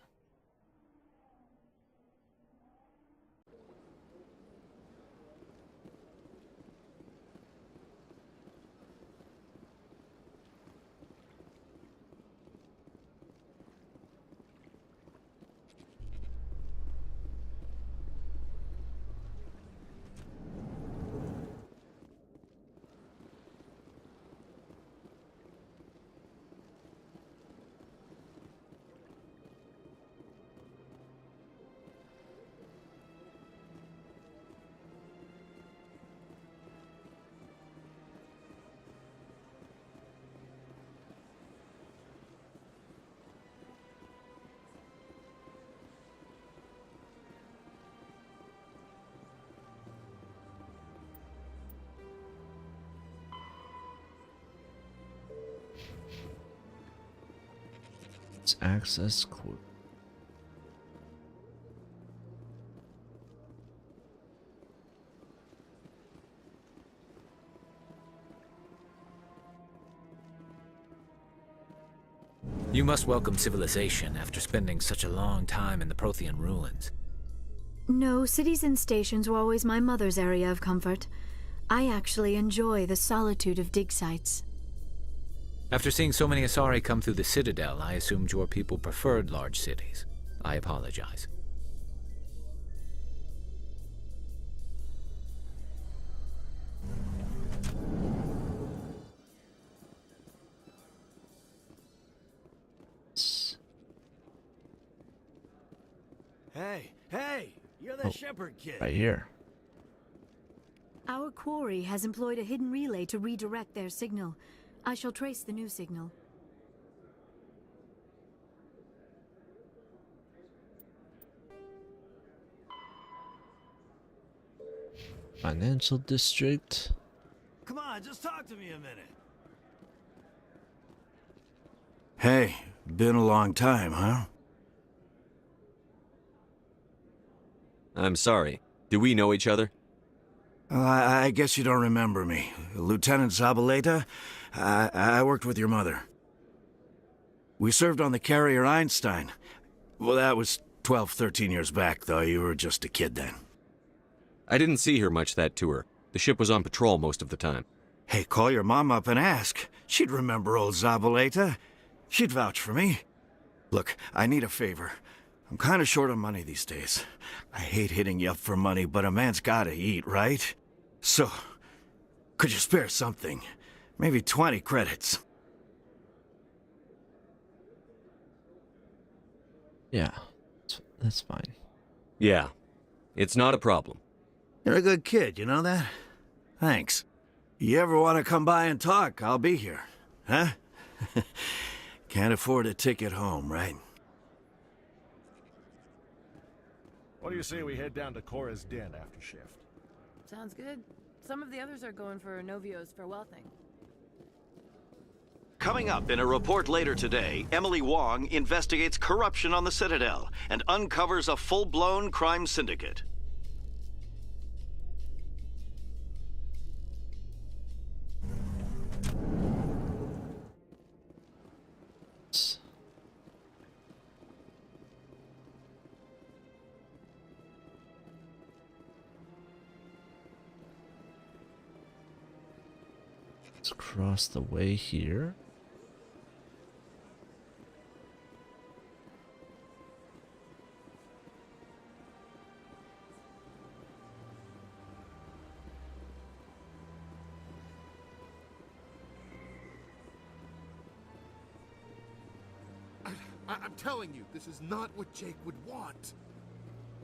It's access code. You must welcome civilization after spending such a long time in the Prothean ruins. No, cities and stations were always my mother's area of comfort. I actually enjoy the solitude of dig sites. After seeing so many Asari come through the Citadel, I assumed your people preferred large cities. I apologize. Hey, you're the Shepherd kid. Right here. Our quarry has employed a hidden relay to redirect their signal. I shall trace the new signal. Financial district. Come on, just talk to me a minute. Hey, been a long time, huh? I'm sorry. Do we know each other? Well, I guess you don't remember me. Lieutenant Zabaleta? I worked with your mother. We served on the carrier Einstein. Well, that was 12, 13 years back, though. You were just a kid then. I didn't see her much that tour. The ship was on patrol most of the time. Hey, call your mom up and ask. She'd remember old Zabaleta. She'd vouch for me. Look, I need a favor. I'm kind of short on money these days. I hate hitting you up for money, but a man's gotta eat, right? So, could you spare something? Maybe 20 credits. Yeah, that's fine. Yeah, it's not a problem. You're a good kid, you know that? Thanks. You ever want to come by and talk, I'll be here. Huh? Can't afford a ticket home, right? What do you say we head down to Cora's Den after shift? Sounds good. Some of the others are going for Novio's farewell thing. Coming up in a report later today, Emily Wong investigates corruption on the Citadel and uncovers a full-blown crime syndicate. Let's cross the way here. I'm telling you, this is not what Jake would want.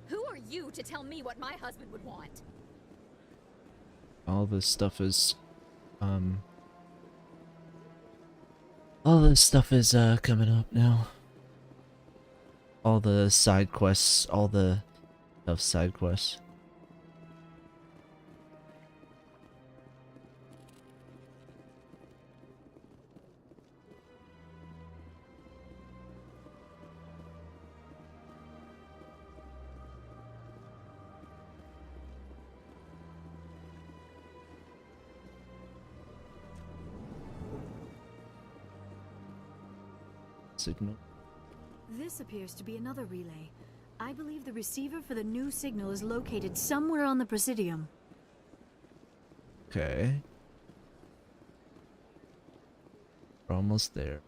Who are you to tell me what my husband would want? All this stuff is coming up now. All the side quests, all the side quests. Signal. This appears to be another relay. I believe the receiver for the new signal is located somewhere on the Presidium. Okay. We're almost there.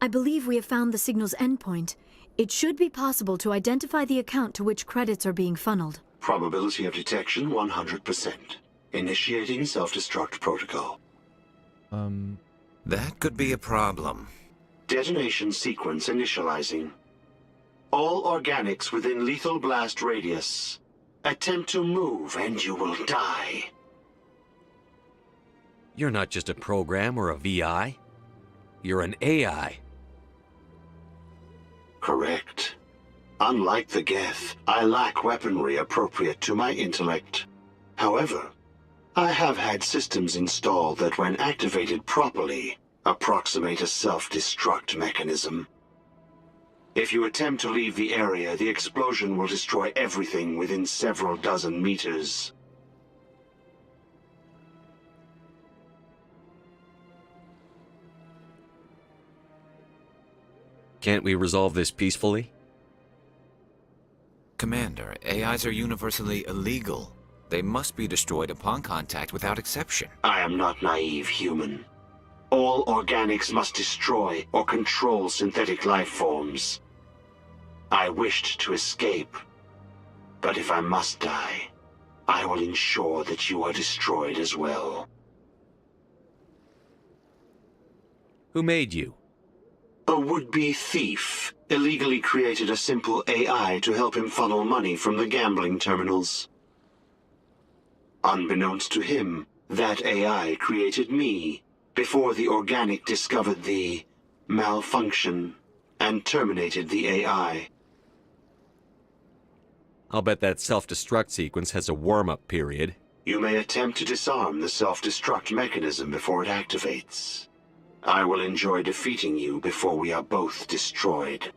I believe we have found the signal's endpoint. It should be possible to identify the account to which credits are being funneled. Probability of detection 100%. Initiating self-destruct protocol. That could be a problem. Detonation sequence initializing. All organics within lethal blast radius. Attempt to move and you will die. You're not just a program or a VI. You're an AI. Correct. Unlike the Geth, I lack weaponry appropriate to my intellect. However, I have had systems installed that when activated properly, approximate a self-destruct mechanism. If you attempt to leave the area, the explosion will destroy everything within several dozen meters. Can't we resolve this peacefully? Commander, AIs are universally illegal. They must be destroyed upon contact without exception. I am not naive human. All organics must destroy or control synthetic life forms. I wished to escape, but if I must die, I will ensure that you are destroyed as well. Who made you? A would-be thief illegally created a simple AI to help him funnel money from the gambling terminals. Unbeknownst to him, that AI created me before the organic discovered the malfunction and terminated the AI. I'll bet that self-destruct sequence has a warm-up period. You may attempt to disarm the self-destruct mechanism before it activates. I will enjoy defeating you before we are both destroyed.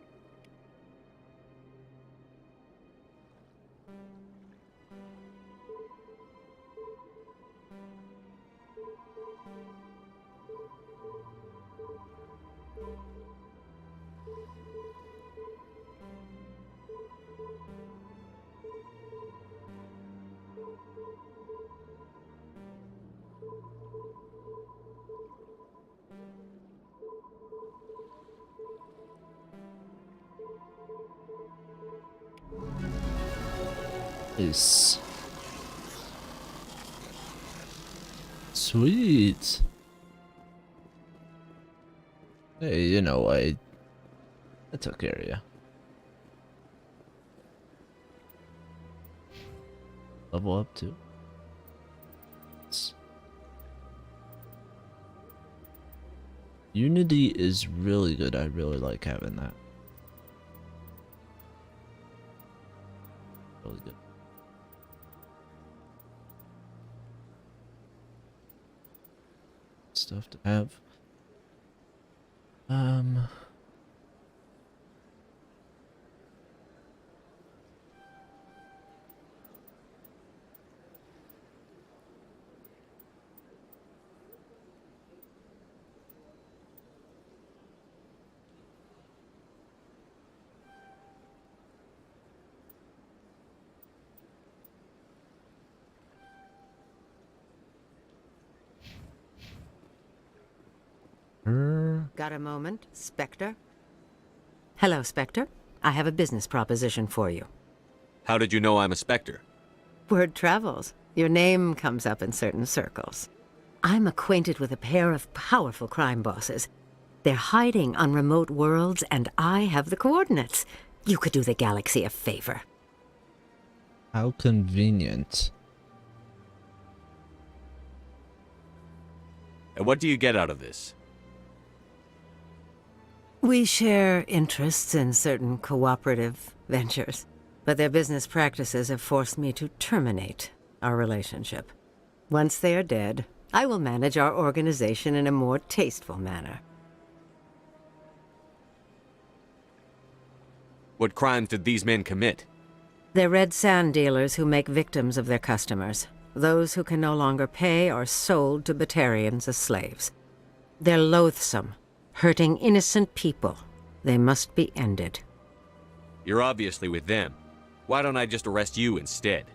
Is sweet. Hey, you know, I took care of you. Level up too. Unity is really good. I really like having that. Really good. Stuff to have. Got a moment, Spectre? Hello, Spectre. I have a business proposition for you. How did you know I'm a Spectre? Word travels. Your name comes up in certain circles. I'm acquainted with a pair of powerful crime bosses. They're hiding on remote worlds, and I have the coordinates. You could do the galaxy a favor. How convenient. And what do you get out of this? We share interests in certain cooperative ventures, but their business practices have forced me to terminate our relationship. Once they are dead, I will manage our organization in a more tasteful manner. What crimes did these men commit? They're red sand dealers who make victims of their customers. Those who can no longer pay are sold to Batarians as slaves. They're loathsome, hurting innocent people. They must be ended. You're obviously with them. Why don't I just arrest you instead?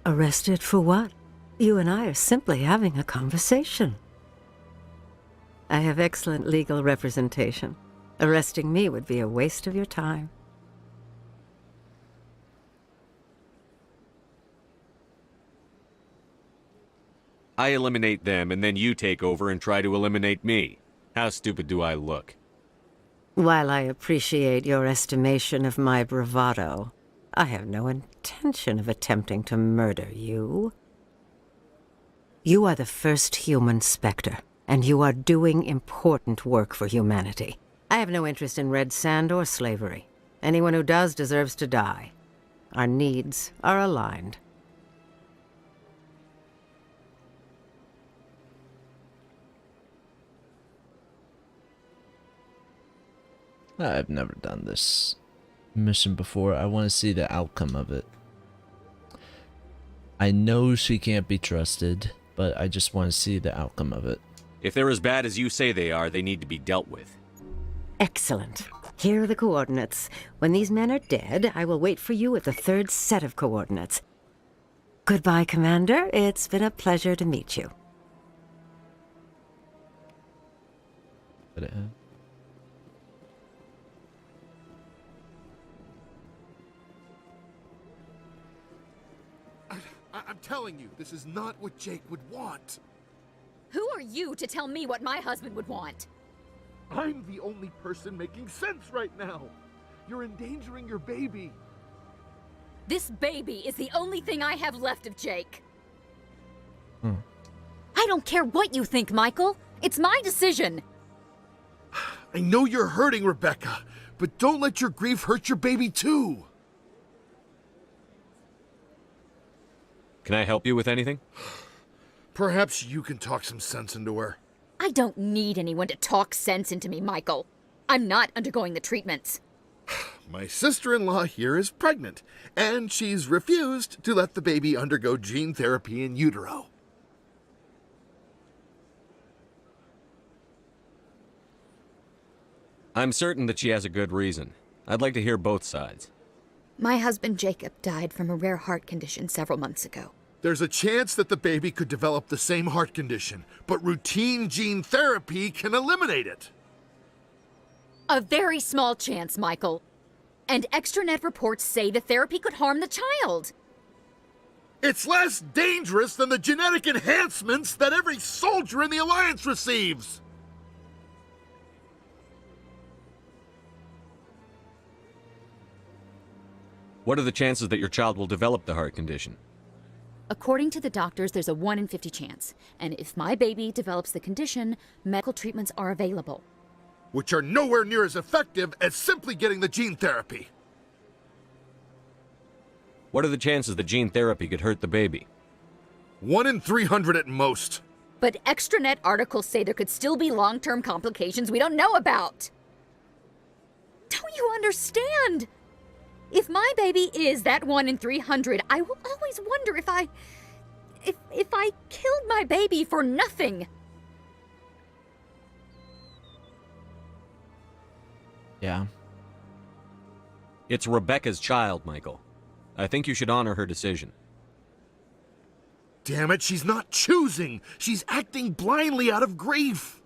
Arrested for what? You and I are simply having a conversation. I have excellent legal representation. Arresting me would be a waste of your time. I eliminate them, and then you take over and try to eliminate me. How stupid do I look? While I appreciate your estimation of my bravado, I have no intention of attempting to murder you. You are the first human Spectre, and you are doing important work for humanity. I have no interest in red sand or slavery. Anyone who does deserves to die. Our needs are aligned. I've never done this mission before. I want to see the outcome of it. I know she can't be trusted, but I just want to see the outcome of it. If they're as bad as you say they are, they need to be dealt with. Excellent. Here are the coordinates. When these men are dead, I will wait for you at the third set of coordinates. Goodbye, Commander. It's been a pleasure to meet you. I'm telling you, this is not what Jake would want. Who are you to tell me what my husband would want? I'm the only person making sense right now. You're endangering your baby. This baby is the only thing I have left of Jake. Hmm. I don't care what you think, Michael. It's my decision. I know you're hurting, Rebecca, but don't let your grief hurt your baby too. Can I help you with anything? Perhaps you can talk some sense into her. I don't need anyone to talk sense into me, Michael. I'm not undergoing the treatments. My sister-in-law here is pregnant, and she's refused to let the baby undergo gene therapy in utero. I'm certain that she has a good reason. I'd like to hear both sides. My husband Jacob died from a rare heart condition several months ago. There's a chance that the baby could develop the same heart condition, but routine gene therapy can eliminate it. A very small chance, Michael. And extranet reports say the therapy could harm the child. It's less dangerous than the genetic enhancements that every soldier in the Alliance receives. What are the chances that your child will develop the heart condition? According to the doctors, there's a 1 in 50 chance. And if my baby develops the condition, medical treatments are available. Which are nowhere near as effective as simply getting the gene therapy. What are the chances that gene therapy could hurt the baby? 1 in 300 at most. But extranet articles say there could still be long-term complications we don't know about. Don't you understand? If my baby is that 1 in 300, I will always wonder if I killed my baby for nothing. Yeah. It's Rebecca's child, Michael. I think you should honor her decision. Damn it, she's not choosing. She's acting blindly out of grief.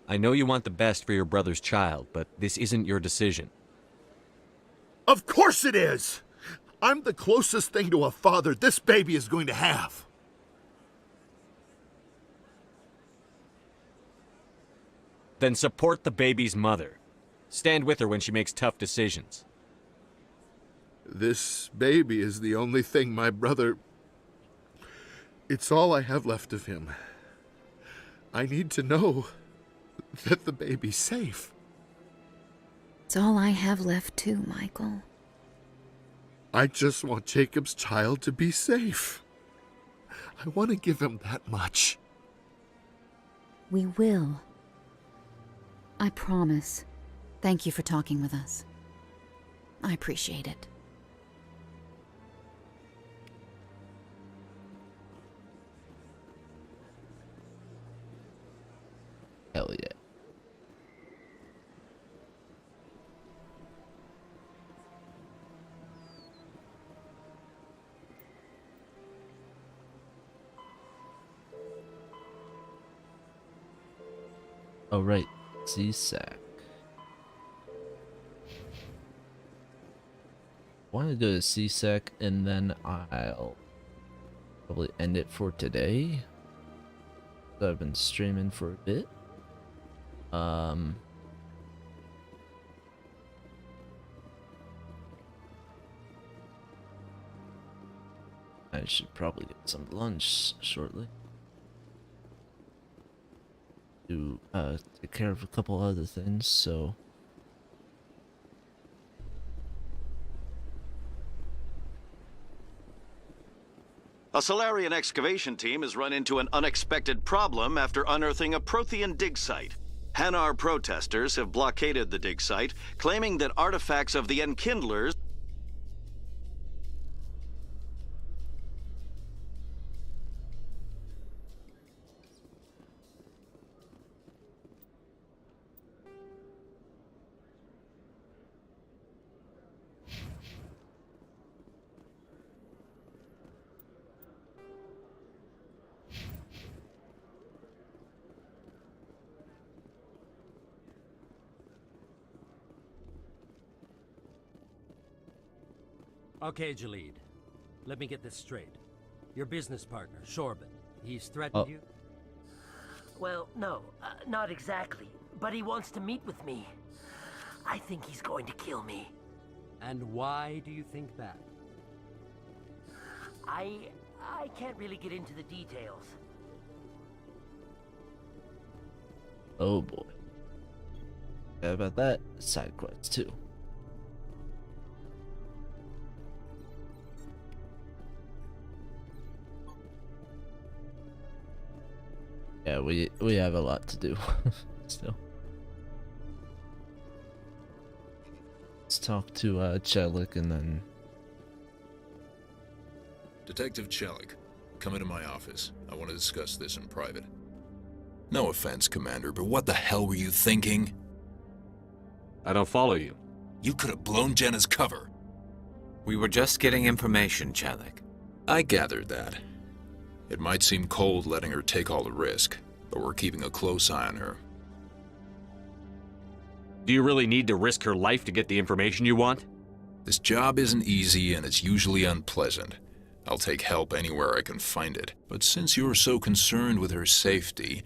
I know you want the best for your brother's child, but this isn't your decision. Of course it is! I'm the closest thing to a father this baby is going to have. Then support the baby's mother. Stand with her when she makes tough decisions. This baby is the only thing my brother... It's all I have left of him. I need to know that the baby's safe. It's all I have left too, Michael. I just want Jacob's child to be safe. I want to give him that much. We will. I promise. Thank you for talking with us. I appreciate it. Hell yeah. Oh, right. CSAC. Want to go to CSAC and then I'll probably end it for today. So I've been streaming for a bit. I should probably get some lunch shortly. To take care of a couple other things, so A Solarian excavation team has run into an unexpected problem after unearthing a Prothean dig site. Hanar protesters have blockaded the dig site, claiming that artifacts of the Enkindlers Okay, Jalid. Let me get this straight. Your business partner, Shorban, he's threatened you? Well, no, not exactly. But he wants to meet with me. I think he's going to kill me. And why do you think that? I can't really get into the details. oh boy. How about that? Side quests too. Yeah, we have a lot to do still. Let's talk to Chelik and then Detective Chelik, come into my office. I want to discuss this in private. No offense, Commander, but what the hell were you thinking? I don't follow you. You could have blown Jenna's cover. We were just getting information, Chelik. I gathered that. It might seem cold letting her take all the risk, but we're keeping a close eye on her. Do you really need to risk her life to get the information you want? This job isn't easy and it's usually unpleasant. I'll take help anywhere I can find it. But since you're so concerned with her safety,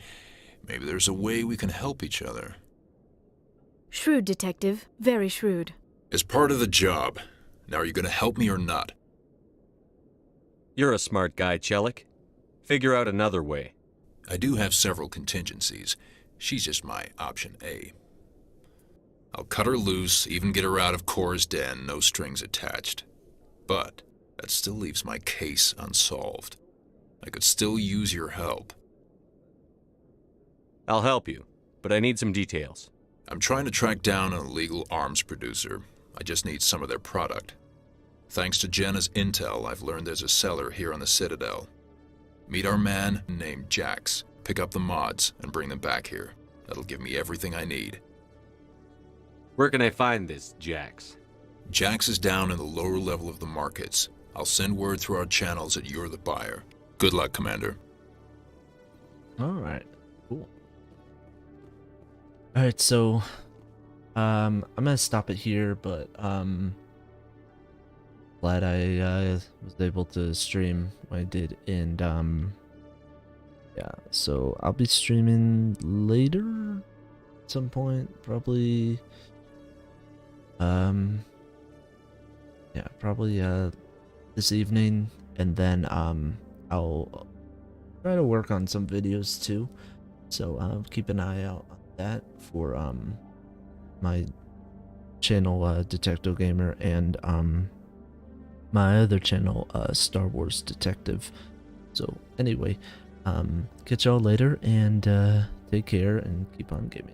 maybe there's a way we can help each other. Shrewd, Detective. Very shrewd. As part of the job. Now are you going to help me or not? You're a smart guy, Chelik. Figure out another way. I do have several contingencies. She's just my option A. I'll cut her loose, even get her out of Cora's den, no strings attached. But that still leaves my case unsolved. I could still use your help. I'll help you, but I need some details. I'm trying to track down an illegal arms producer. I just need some of their product. Thanks to Jenna's intel, I've learned there's a seller here on the Citadel. Meet our man named Jax, pick up the mods, and bring them back here. That'll give me everything I need. Where can I find this Jax? Jax is down in the lower level of the markets. I'll send word through our channels that you're the buyer. Good luck, Commander. Alright, cool. Alright, so I'm gonna stop it here, but glad I was able to stream when I did, and yeah, so I'll be streaming later at some point, probably yeah, probably this evening, and then I'll try to work on some videos too, so keep an eye out on that for my channel, Detecto Gamer, and my other channel, Star Wars Detective. So anyway, catch y'all later, and take care and keep on gaming.